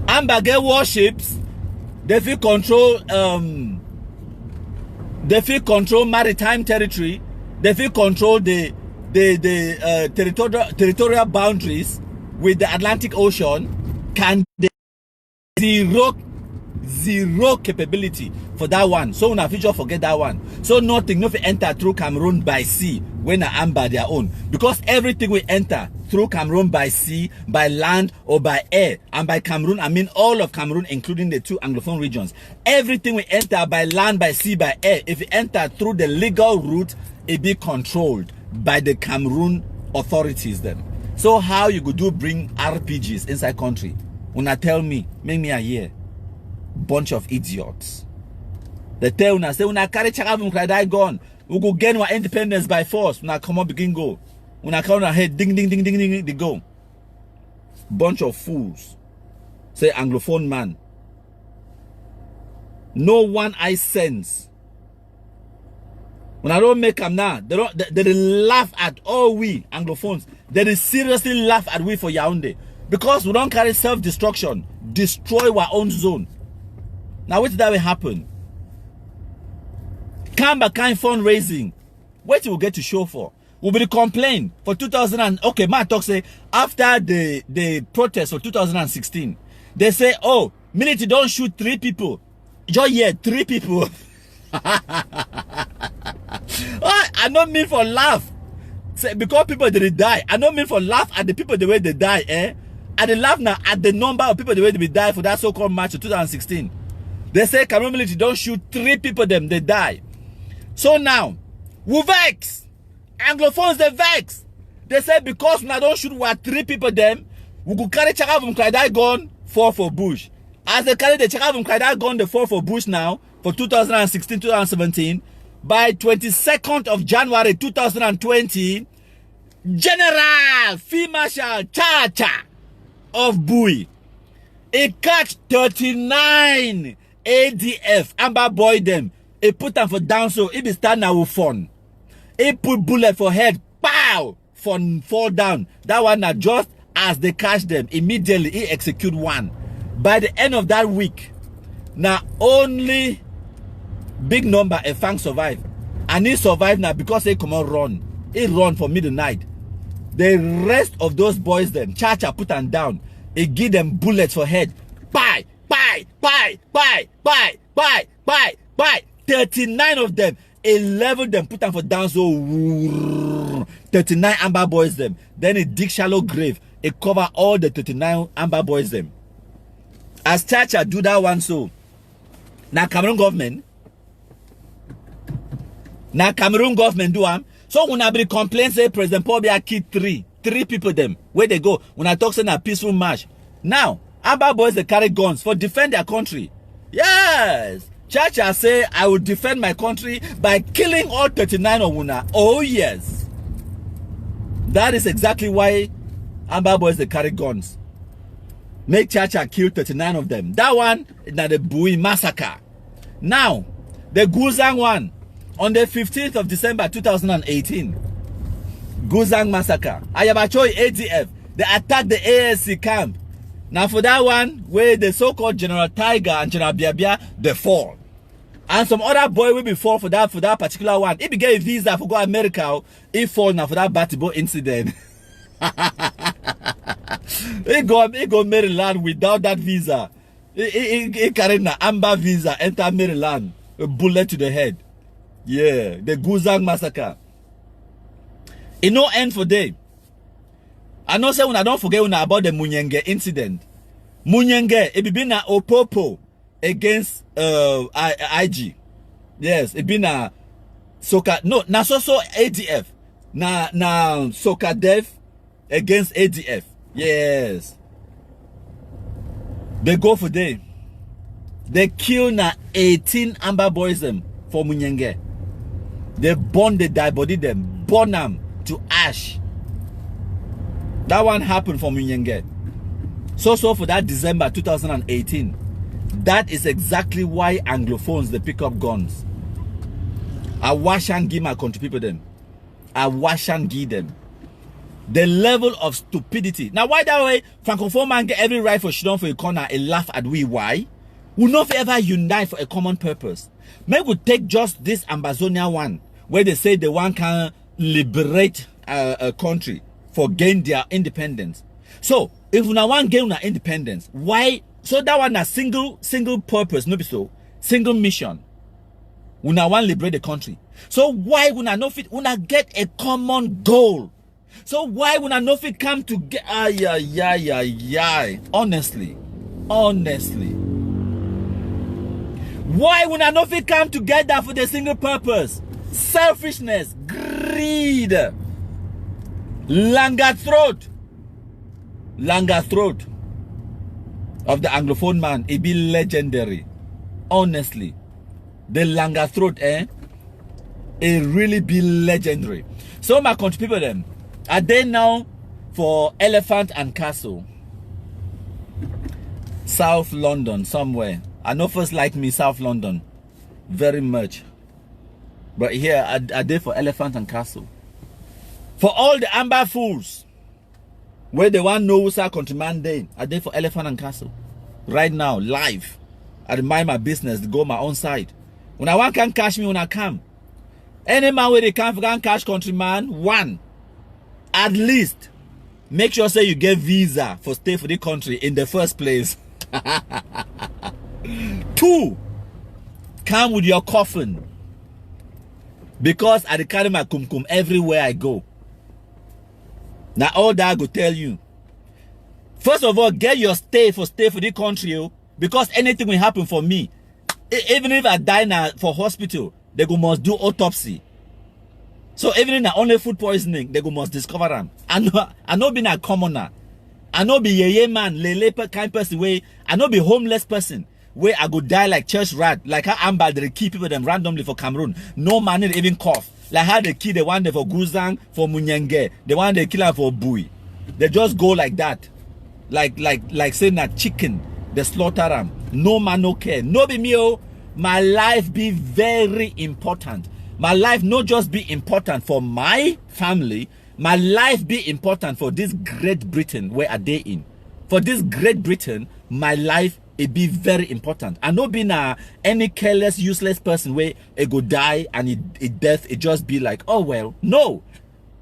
Ambazonia warships, they feel control maritime territory. They feel control the territorial boundaries with the Atlantic Ocean. Can they zero capability for that one? So now future forget that one. So nothing enter through Cameroon by sea when I am by their own, because everything we enter through Cameroon by sea, by land, or by air. And by Cameroon, I mean all of Cameroon, including the two Anglophone regions. Everything we enter by land, by sea, by air, if we enter through the legal route, it be controlled by the Cameroon authorities then. So how you could do bring RPGs inside country? When I tell me, make me a year. Bunch of idiots. They tell una say una carry chakavum cry gone. We go gain our independence by force. Una come up begin go. Una count our head ding ding ding ding ding they go. Bunch of fools. Say Anglophone man. No one eye sense. When I don't make them now, they laugh at all we Anglophones. They seriously laugh at we for Yaoundé. Because we don't carry self-destruction. Destroy our own zone. Now what did that will happen? Come back kind fundraising. What will get to show for? Will be the complaint for 2000 and okay, my talk say after the protest for 2016, they say, oh, military don't shoot 3 people. Just yeah, 3 people. I don't mean for laugh. Say, because people didn't die. I don't mean for laugh at the people the way they die, eh? I dey laugh now at the number of people the way they die for that so-called march of 2016. They say Cameroon military don't shoot 3 people them, they die. So now, we vex. Anglophones they vex. They say because we don't shoot 3 people them, we could carry Chakavum Kraidai gun 4 for Bush. As they carry the Chakavum Kraidai gun the 4 for Bush now, for 2016-2017, by 22nd of January 2020, General Field Marshal Chacha of Bui, it catch 39 ADF, Amber boy them, it put them for down so it be stand now with fun. It put bullet for head, pow, for fall down. That one now just as they catch them, immediately he execute one. By the end of that week, now only big number a Fang survive. And he survived now because they come on run. He run for midnight. The rest of those boys then, Chacha put them down. He give them bullets for head. Bye, bye, bye, bye, bye, bye, bye, bye. 39 of them. 11 them put them for down so 39 Amber boys them. Then he dig shallow grave. He cover all the 39 Amber boys them. As Chacha do that one so. Now Cameroon government do am. So when I be complain say President Paul Biya killed 3 people them. Where they go? When I talk say a peaceful march. Now, Amber boys they carry guns for defend their country. Yes. Chacha say I will defend my country by killing all 39 of una. Oh yes. That is exactly why Amber boys they carry guns. Make Chacha kill 39 of them. That one is not the Bui massacre. Now, the Guzang one. On the 15th of December 2018, Guzang massacre. Ayabachoy ADF, they attacked the ASC camp. Now for that one, where the so-called General Tiger and General Biabia, they fall. And some other boy will be fall for that particular one. If he get a visa for go America, he fall now for that Batibo incident. he go Maryland without that visa. He carried an amber visa, enter Maryland, a bullet to the head. Yeah, the Guzang massacre. It no end for day. I know say when I don't forget about the Munyenge incident. Munyenge, it be na Opopo against IG. Yes, it been a Soka, no, na so ADF. Na Soka Dev against ADF. Yes. They go for day. They kill na 18 Amber boys them for Munyenge. They burn the die body them, burn them to ash. That one happened for Munyenge. So for that December 2018. That is exactly why Anglophones they pick up guns. I wash and give my country people them. I wash and give them. The level of stupidity. Now why that way Francophone man get every right for shit for a corner and laugh at we why? We not ever unite for a common purpose. Maybe we take just this Ambazonia one where they say the one can liberate a country for gain their independence. So if we now want gain our independence, why? So that one a single purpose, no be so, single mission. We now want liberate the country. So why we not fit? We not get a common goal. So why we not fit come to get? Honestly, why we not fit come together for the single purpose? Selfishness, greed, longer throat of the Anglophone man, it be legendary. Honestly, the longer throat, it really be legendary. So my country people them, are they now for Elephant and Castle, South London somewhere? I know first like me South London very much, but here are they for Elephant and Castle? For all the Amber fools where they want know who's our countryman day, are they for Elephant and Castle? Right now, live. I mind my business to go my own side. When I want can catch me when I come. Any man where they can catch countryman, one, at least make sure say you get visa for stay for the country in the first place. Two, come with your coffin. Because I carry my kumkum everywhere I go. Now all that I go tell you. First of all, get your stay for the country, because anything will happen for me. Even if I die now for hospital, they go must do autopsy. So even in the only food poisoning, they go must discover them. I know being a commoner. I know be a man, lele kind person way. I know be homeless person where I go die like church rat, like how Amber they keep people them randomly for Cameroon. No man even cough. Like how they kill the one for Guzang, for Munyenge, the one they kill for Bui. They just go like that. Like saying that chicken, they slaughter them. No man, no care. No be me, my life be very important. My life not just be important for my family, my life be important for this Great Britain where are they in. For this Great Britain, my life it be very important. I not be any careless, useless person where it go die and it death, it just be like, oh well. No.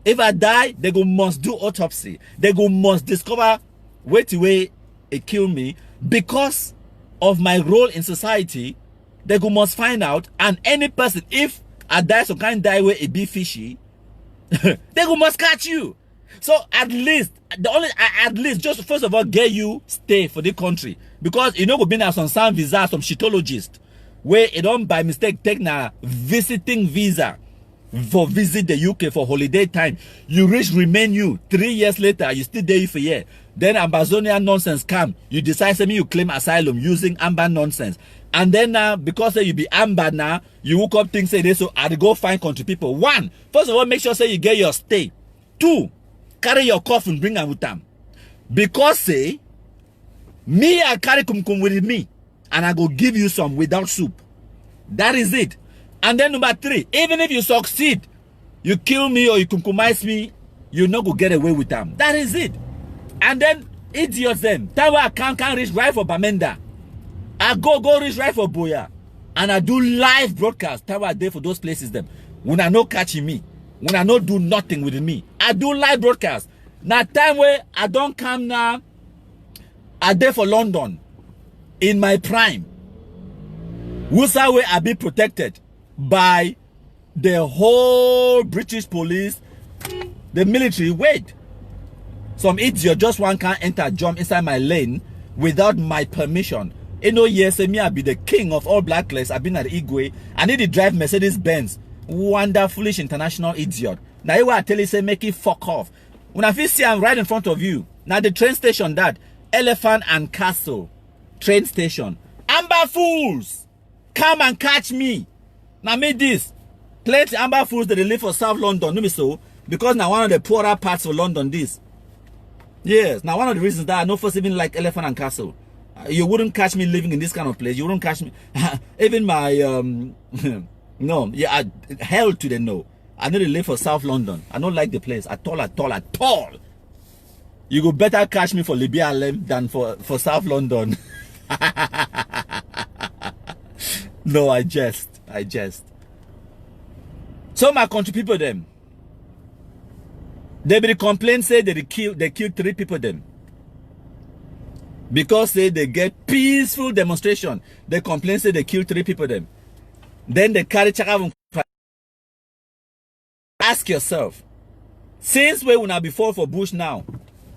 If I die, they go must do autopsy. They go must discover which way it kill me. Because of my role in society, they go must find out. And any person, if I die some kind die where it be fishy, they go must catch you. So at least just first of all get you stay for the country, because you know go be now some visa, some shitologist where it don't by mistake take na visiting visa for visit the UK for holiday time. You reach remain you 3 years later, you still there for a year. Then Ambazonia nonsense come. You decide say me you claim asylum using Amber nonsense. And then now, because you be Amber now, you woke up things say this, so I go find country people. One, first of all, make sure say you get your stay. Two, carry your coffin, bring them with them. Because say, me I carry kumkum with me, and I go give you some without soup. That is it. And then number three, even if you succeed, you kill me or you kumkumize me, you not go get away with them. That is it. And then idiots them. That way I can't reach right for Bamenda. I go reach right for Boya. And I do live broadcast. That way I there for those places them. When I no catching me. When I no do nothing with me. I do live broadcast. Now time where I don't come now. I there for London. In my prime. Wusa way I be protected by the whole British police, the military. Wait, some idiot just one can't enter, jump inside my lane without my permission. You know, yes, me I be the king of all blacklists. I've been at Igwe. I need to drive Mercedes Benz. Wonder foolish international idiot. Now you I tell you say make it fuck off. When I feel see I'm right in front of you. Now the train station that Elephant and Castle train station. Amber fools, come and catch me. Now me this. Plenty Amber fools that they live for South London. No me so because now one of the poorer parts of London this. Yes, now one of the reasons that I know first even like Elephant and Castle. You wouldn't catch me living in this kind of place. You wouldn't catch me. Even my no, yeah, hell to the no. I know they live for South London. I don't like the place at all. You go better catch me for Libya than for South London. No, I jest. So my country people them. They be complain say they killed 3 people them. Because say they get peaceful demonstration. They complain say they killed 3 people them. Then they carry chakavum. Ask yourself, since we will not be fall for Bush now,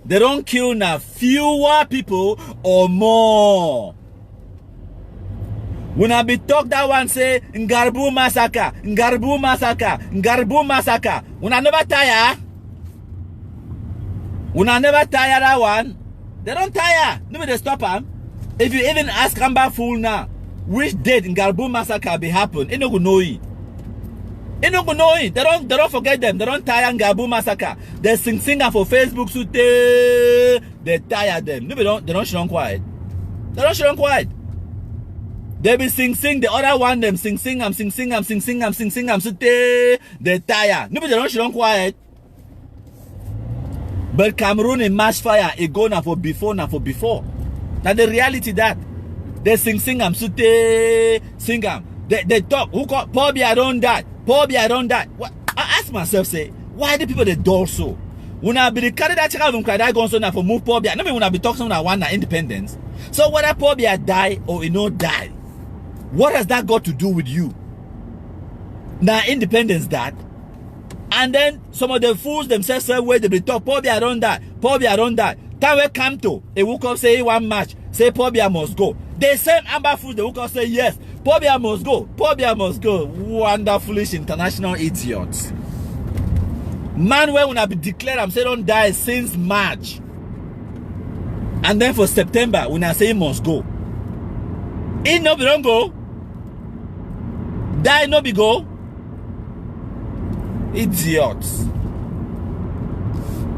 they don't kill now fewer people or more. When I be talk that one say Ngarbu massacre. When I never tire. When I never tire that one, they don't tire. Nobody stop them. If you even ask Amber Fool now, which date Ngarbu massacre be happen, they don't know it. They don't forget them. They don't tire Ngarbu massacre. They sing for Facebook so they tire them. They don't shut on quiet. They be sing the other one them sing I'm so they tire. Nobody don't shut on quiet. But Cameroon in mass fire it go now for before. Now the reality that they sing I'm so sing am. They talk who got Pobby I don't die. What I ask myself say why the people they do so? When I be the carry that child from cry go so now for move Pobby. I know when I be talking about one independence. So whether Pobby die or you know die, what has that got to do with you? Now independence that. And then some of the fools themselves say where they be talk Pobby I don't die. Time we come to a woke up say one match, say Pobby must go. The same Amber fools they woke up say yes, Pobby must go. Wonder foolish international idiots. Man where when I be declared I'm say don't die since March. And then for September when I say he must go. It no be don't go. Die no be go. Idiots.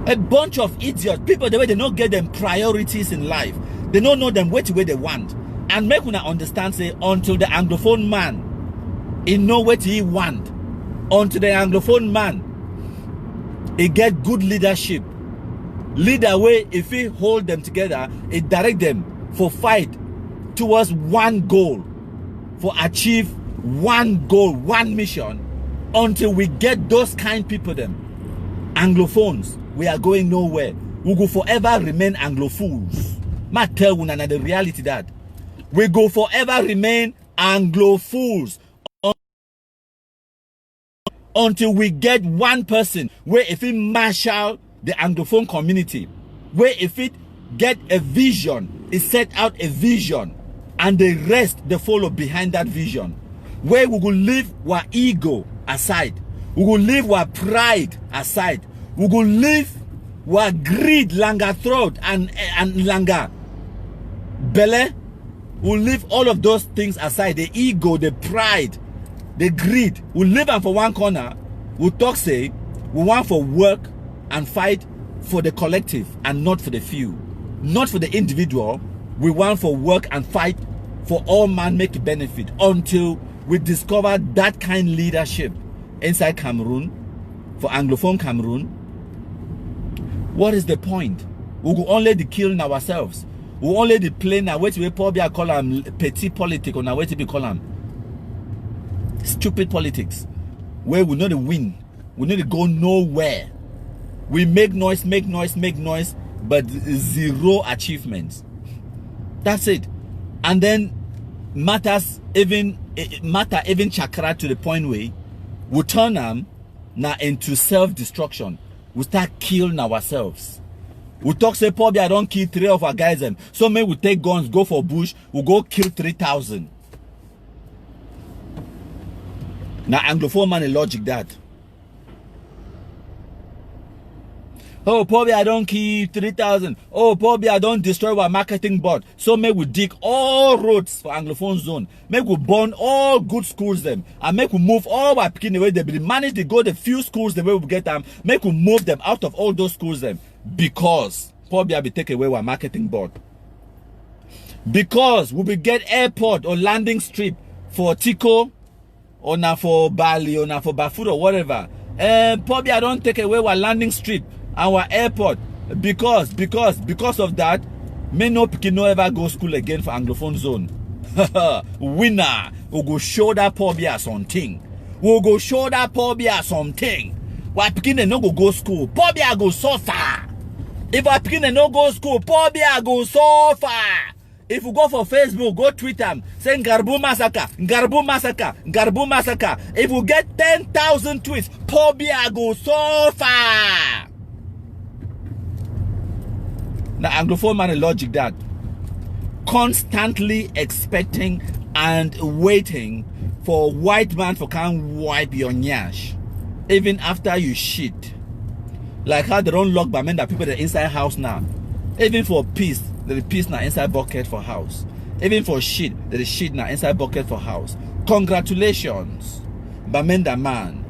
A bunch of idiots. People the way they don't get them priorities in life. They don't know them where they want. And make una understand say until the Anglophone man he know what he want. Until the Anglophone man he get good leadership. Leader way if he hold them together, he direct them for fight towards one goal. For achieve one goal, one mission. Until we get those kind people them. Anglophones, we are going nowhere. We go forever remain Anglophones. Ma tell you the reality that we go forever remain Anglophones until we get one person where if it marshal the Anglophone community, where if it get a vision, it set out a vision, and the rest they follow behind that vision, where we will leave our ego aside, we will leave our pride aside, we will leave our greed, langa throat and langa belly. We'll leave all of those things aside, the ego, the pride, the greed. We'll leave them for one corner. We'll talk say we want for work and fight for the collective and not for the few, not for the individual. We want for work and fight for all man make benefit until we discover that kind leadership inside Cameroon, for Anglophone Cameroon. What is the point? We go only the killing ourselves. We only the plain now. Wait, we probably call them petty politics, or now wait, we call them stupid politics, where we know the win, we know to go nowhere. We make noise, but zero achievements. That's it. And then matter even chakra to the point where we turn them now into self-destruction. We start killing ourselves. We talk say probably I don't kill 3 of our guys them. So maybe we take guns, go for bush, we go kill 3,000. Now Anglophone man a logic that. Oh, probably I don't keep 3,000. Oh, probably I don't destroy our marketing board. So make we dig all roads for Anglophone zone. Make we burn all good schools them. And make we move all our picking away. They manage to go the few schools the way we get them. Make we move them out of all those schools them. Because probably I be take away our marketing board. Because we will get airport or landing strip for Tico or now for Bali or now for Bafut or whatever. Probably I don't take away our landing strip. Our airport, because of that, may no pikin no ever go school again for Anglophone zone. Winner, we'll go show that pobia something. We'll go show that pobia something. Why pikin no go school? Pobia go suffer. If I pikin no go school, pobia go suffer. If you go for Facebook, go Twitter, saying Garbu massacre, Garbu massacre, Garbu massacre. If you get 10,000 tweets, pobia go suffer. Now, Anglophone man logic that constantly expecting and waiting for white man to come wipe your nyash, even after you shit. Like how they don't lock Bamenda people that inside house now. Even for peace, there is peace now inside bucket for house. Even for shit, there is shit now inside bucket for house. Congratulations, Bamenda man.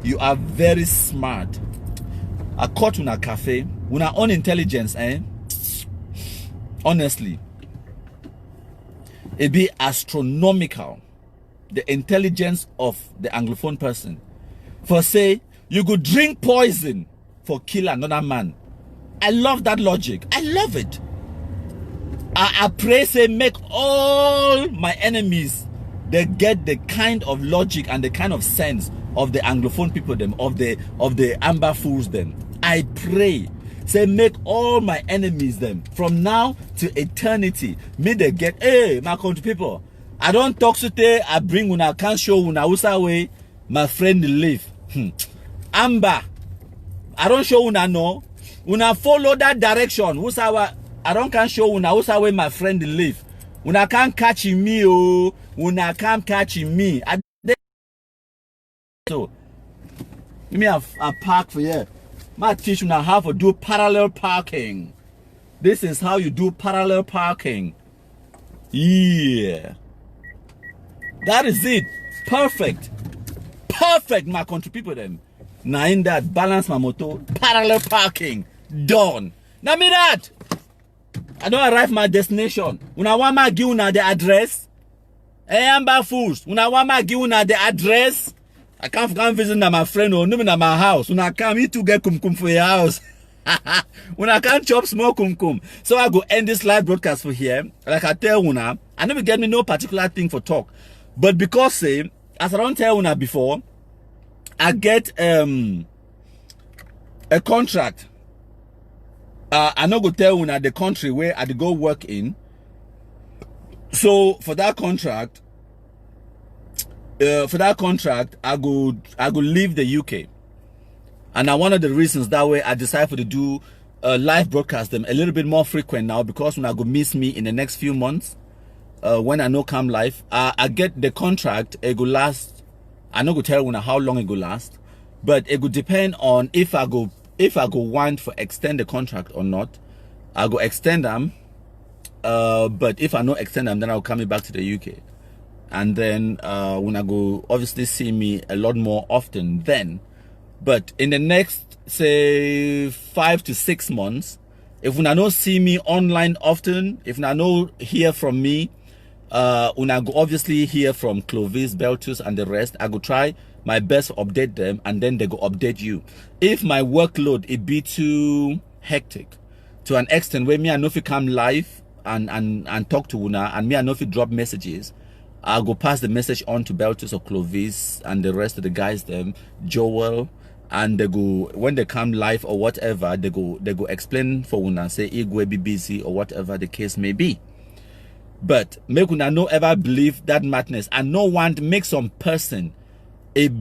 You are very smart. I caught una cafe, una own intelligence, eh? Honestly, it be astronomical, the intelligence of the Anglophone person. For say, you could drink poison for kill another man. I love that logic. I love it. I pray, say, make all my enemies, they get the kind of logic and the kind of sense of the Anglophone people, them, of the Amber Fools, them. I pray. Say, make all my enemies them from now to eternity. May they get, hey, my country people. I don't talk today. I bring una can't show una usa way my friend live. Amber. I don't show una no. Una follow that direction. I don't can show una usa way my friend live. Una can't catch me, oh. Una can't catch me. So, give me a park for you. My teach you now how to do parallel parking. This is how you do parallel parking. Yeah. That is it. Perfect. Perfect, my country people them. Now in that, balance my motor. Parallel parking. Done. Now me that. I don't arrive my destination. Una want ma give una the address. Hey, Amber Fools. Una want ma give una the address. I can't visit my friend or no in my house. When I come here to get kum for your house. When I can't chop small kum. So I go end this live broadcast for here. Like I tell Una, I never get me no particular thing for talk. But because say, as I don't tell Una before, I get a contract. I not go tell Una the country where I go work in. So for that contract, I go leave the UK, and one of the reasons that way I decided to do live broadcast them a little bit more frequent now, because when I go miss me in the next few months, when I know come live, I get the contract. It go last. I not go tell you how long it go last, but it go depend on if I go want for extend the contract or not. I go extend them, but if I not extend them, then I'll come back to the UK. And then when I go obviously see me a lot more often then. But in the next say 5 to 6 months, if when I don't see me online often, if I don't hear from me, when I go obviously hear from Clovis, Beltus and the rest, I go try my best to update them, and then they go update you. If my workload it be too hectic to an extent where me and Nofi come live and talk to una, and me and Nofi drop messages. I'll go pass the message on to Beltus or Clovis and the rest of the guys, them Joel, and they go, when they come live or whatever, they go explain for una, say Igwe be busy or whatever the case may be. But make una no ever believe that madness, and no one make some person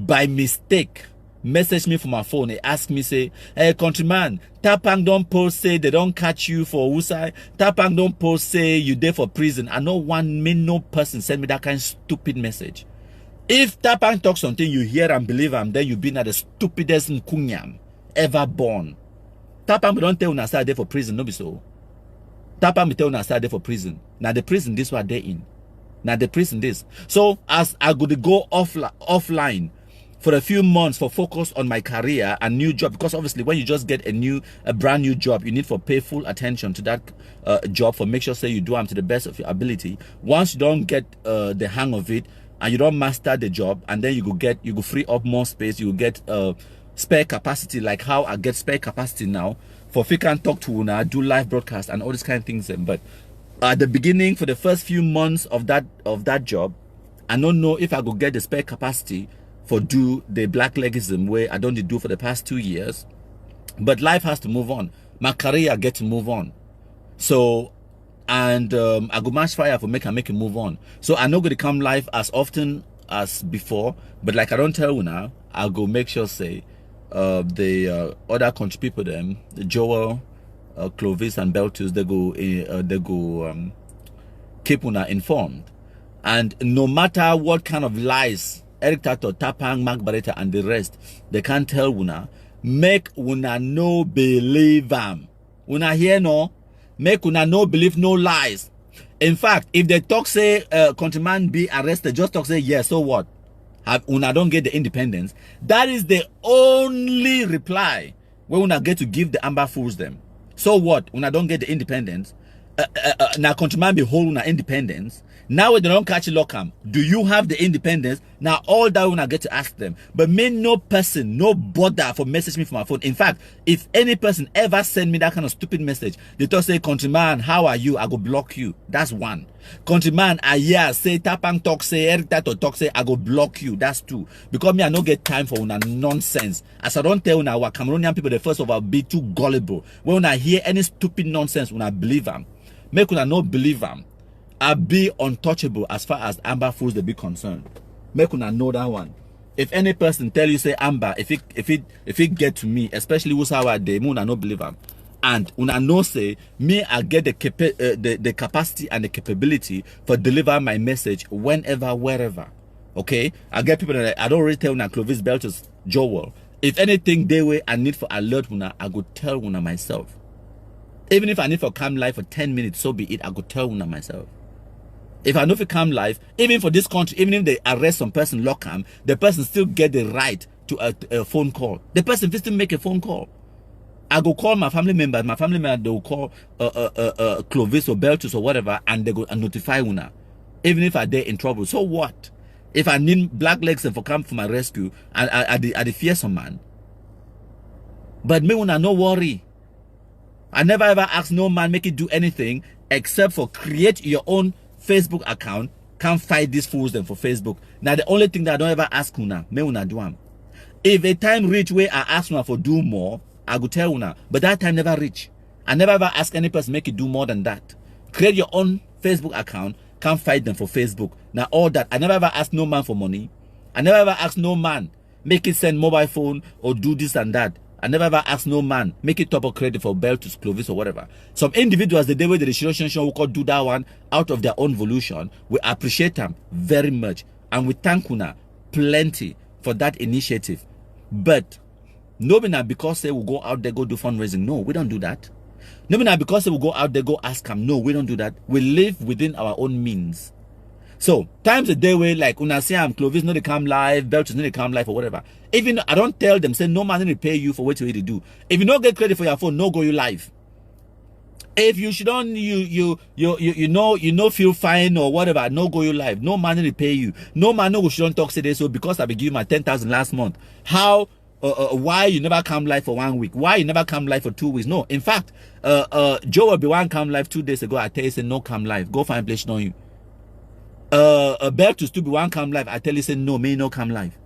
by mistake message me from my phone. They ask me, say, hey countryman, Tapang don't post say they don't catch you for Usai. Tapang don't post say you there for prison. And no person send me that kind of stupid message. If Tapang talks something you hear and believe him, then you been at the stupidest nkunyam ever born. Tapang don't tell una say there for prison, no be so. Tapang me tell una say there for prison. Now the prison this what they in. Now the prison this. So as I go to go offline for a few months for focus on my career and new job, because obviously when you just get a brand new job, you need for pay full attention to that job, for make sure say you do them to the best of your ability. Once you don't get the hang of it and you don't master the job, and then you go free up more space, you will get spare capacity, like how I get spare capacity now for if you can talk to una, do live broadcast and all these kind of things. But at the beginning, for the first few months of that job, I don't know if I could get the spare capacity for do the black legism way I don't do for the past 2 years. But life has to move on. My career get to move on. So, and I go match fire for make it move on. So I'm not going to come live as often as before, but like I don't tell you now, I'll go make sure say the other country people, them, the Joel, Clovis and Beltus, they go keep una informed. And no matter what kind of lies Eric Tato, Tapang, Mark Barretta, and the rest, they can't tell una, make una no believe them. Una hear no, make una no believe no lies. In fact, if they talk say countryman be arrested, just talk say yes, so what? Have una don't get the independence. That is the only reply where una get to give the Amber Fools them. So what? Una don't get the independence. Now countryman be hold una independence. Now when they don't catch lockam, do you have the independence? Now all that when I get to ask them. But me no person, no bother for message me from my phone. In fact, if any person ever send me that kind of stupid message, they talk say, countryman, how are you? I go block you. That's one. Countryman, I hear say Tapang talk say, Eric Tato talk say, I go block you. That's two. Because me I no get time for una nonsense. As I don't tell una our Cameroonian people, the first of all be too gullible. When I hear any stupid nonsense, when I believe them, make una no believe them. I be untouchable as far as Amber Fools they be concerned. Make una know that one. If any person tell you say Amber, if it get to me, especially Usawa Day, una no believe am. And una know say me I get the capacity and the capability for deliver my message whenever, wherever. Okay, I get people that I don't really tell una Clovis Beltus Joel. If anything they way I need for alert una, I go tell una myself. Even if I need for come live for 10 minutes, so be it. I go tell una myself. If I know if you come live, even for this country, even if they arrest some person, lock him, the person still get the right to a phone call. The person will still make a phone call. I go call my family members. My family members, they will call Clovis or Beltus or whatever, and they go and notify una. Even if I there in trouble. So what? If I need black legs and for come for my rescue, I the fearsome man. But me una no worry. I never ever ask no man make it do anything except for create your own Facebook account. Can't fight these fools them for Facebook. Now the only thing that I don't ever ask una, me una do am. If a time reach where I ask una for do more, I go tell una. But that time never reach. I never ever ask any person make it do more than that. Create your own Facebook account. Can't fight them for Facebook. Now all that. I never ever ask no man for money. I never ever ask no man make it send mobile phone or do this and that. I never ever ask no man make it top of credit for Beltus, Clovis or whatever. Some individuals the day where the registration who could do that one out of their own volition, we appreciate them very much and we thank una plenty for that initiative. But nobody because they will go out there go do fundraising. No, we don't do that. Nobody because they will go out there go ask them. No, we don't do that. We live within our own means. So times a day where like una say I'm Clovis no they come live, Beltus no they come live or whatever. Even I don't tell them say no man will pay you for what you really do. If you don't get credit for your phone, no go you live. If you should don't you know feel fine or whatever, no go you live. No man will pay you. No man no shouldn't talk say this so because I be give my 10,000 last month. How why you never come live for 1 week, why you never come live for 2 weeks. No, in fact, Joe will be one come live 2 days ago. I tell you, say no come live, go find place on you. Bear to still be one come live. I tell you, say no, me no come live.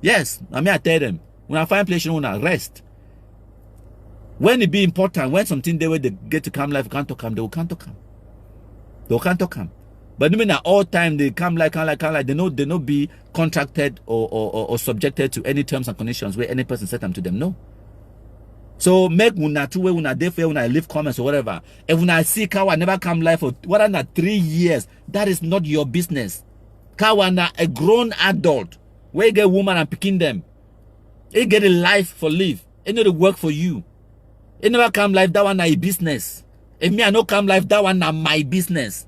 Yes, I mean I tell them when I find place on rest. When it be important, when something they where they get to come live, can't to come, they will can't to come. They will can't to come. But I mean at all time they come like they no be contracted or subjected to any terms and conditions where any person set them to them. No. So make una two way una day for una leave comments or whatever. If una see Kawa never come live for what under 3 years, that is not your business. Kawa na a grown adult. Where you get woman and picking them. It get a life for live. It know the work for you. It never come live, that one na a business. If me I no come live, that one na my business.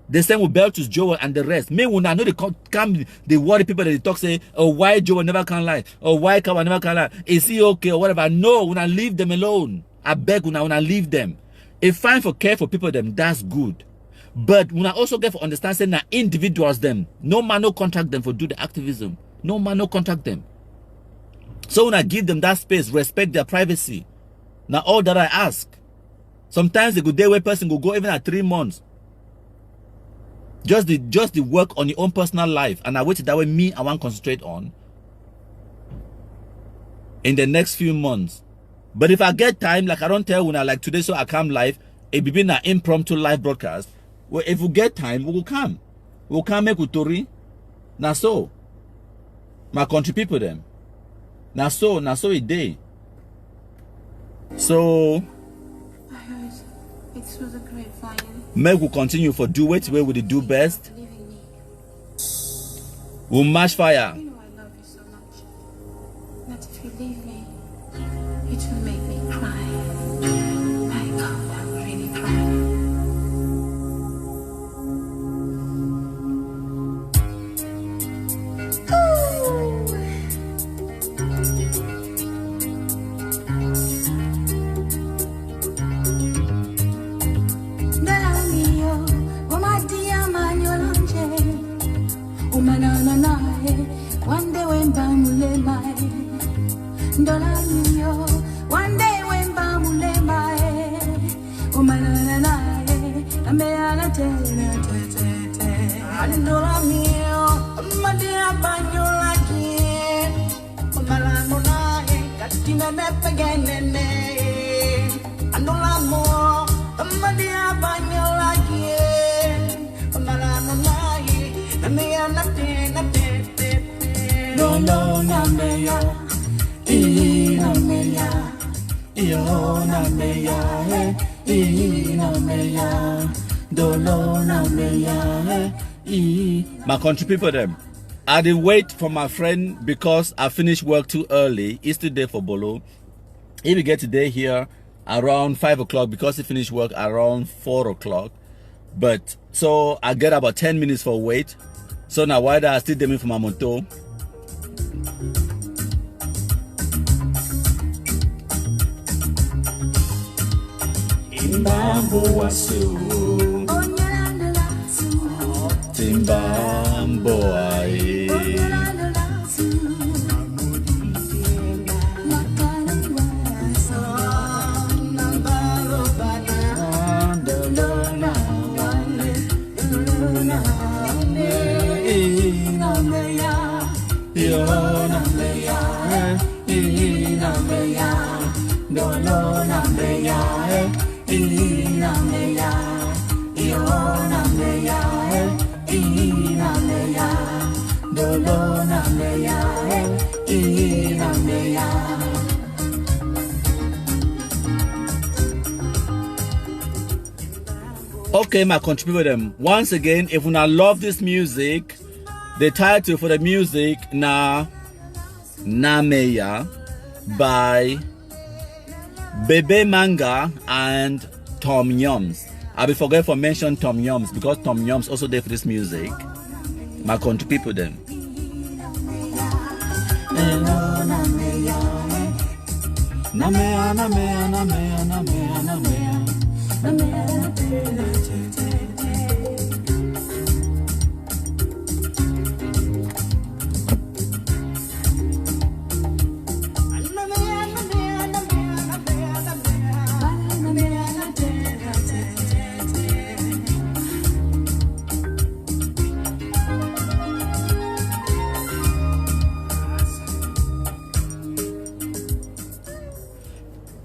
The same with Beltus, Joel, and the rest. Me when I know they come, they worry people that they talk say, oh why Joel never come live, or why Kawa never come live. Is he okay or whatever? No, when I leave them alone. I beg when I leave them. If fine for care for people them, that's good. But when I also get for understand saying that individuals them, no man no contract them for do the activism. No man no contract them. So when I give them that space, respect their privacy. Now all that I ask. Sometimes the good day where person will go even at 3 months. Just the work on your own personal life. And I wait that way me I want to concentrate on in the next few months. But if I get time, like I don't tell when I like today, so I come live, it be an impromptu live broadcast. Well, if we get time, we will come. We'll come make utori. Now so. My country people them. Now so it day. So I heard it through the grapevine. Meg will continue for do it where would it do best. We'll match fire. You know I love you so much that if you leave me, it will make me cry. My God, I will really cry. One day when Bamule my Dola mio, one day when Bamule my Umanana, Ameana Tete, Andola mio, Madia Banyola Kin, Umalana, Katina Nepagain, Andola mo, Madia Banyola Kin, Umalana, Ameana Tete. No, na meya, na meya, na meya, na meya, dolo na meya. My country people them. I did wait for my friend because I finished work too early. It's today for Bolo. He will get today here around 5 o'clock because he finished work around 4 o'clock. But so I get about 10 minutes for wait. So now why I still deming for my moto. Timbambo wasu, Timbambo aye. Okay, my country people them. Once again, if you love this music, the title for the music na Nameya by Bebe Manga and Tom Yums. I will forget to mention Tom Yums because Tom Yums also there for this music. My country people them. Nameya, Nameya, Nameya, Nameya, Nameya.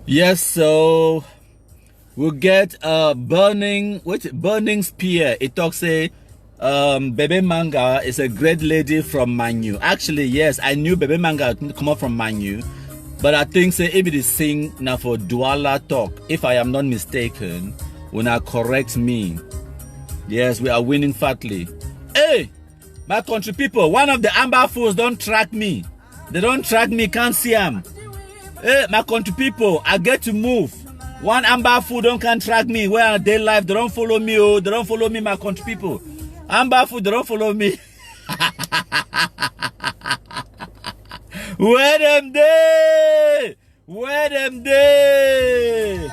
Yes, so we'll get burning spear. It talks say Bebe Manga is a great lady from Manu. Actually, yes, I knew Bebe Manga come up from Manu, but I think say if it is sing now for Douala talk, if I am not mistaken, will now correct me. Yes, we are winning fatly. Hey, my country people, one of the Amber fools don't track me. They don't track me, can't see them. Hey, my country people, I get to move. One Amber fool don't can track me. Where are they live? They don't follow me. Oh, they don't follow me, my country people. Amber fool, they don't follow me. Where them day? Where them day?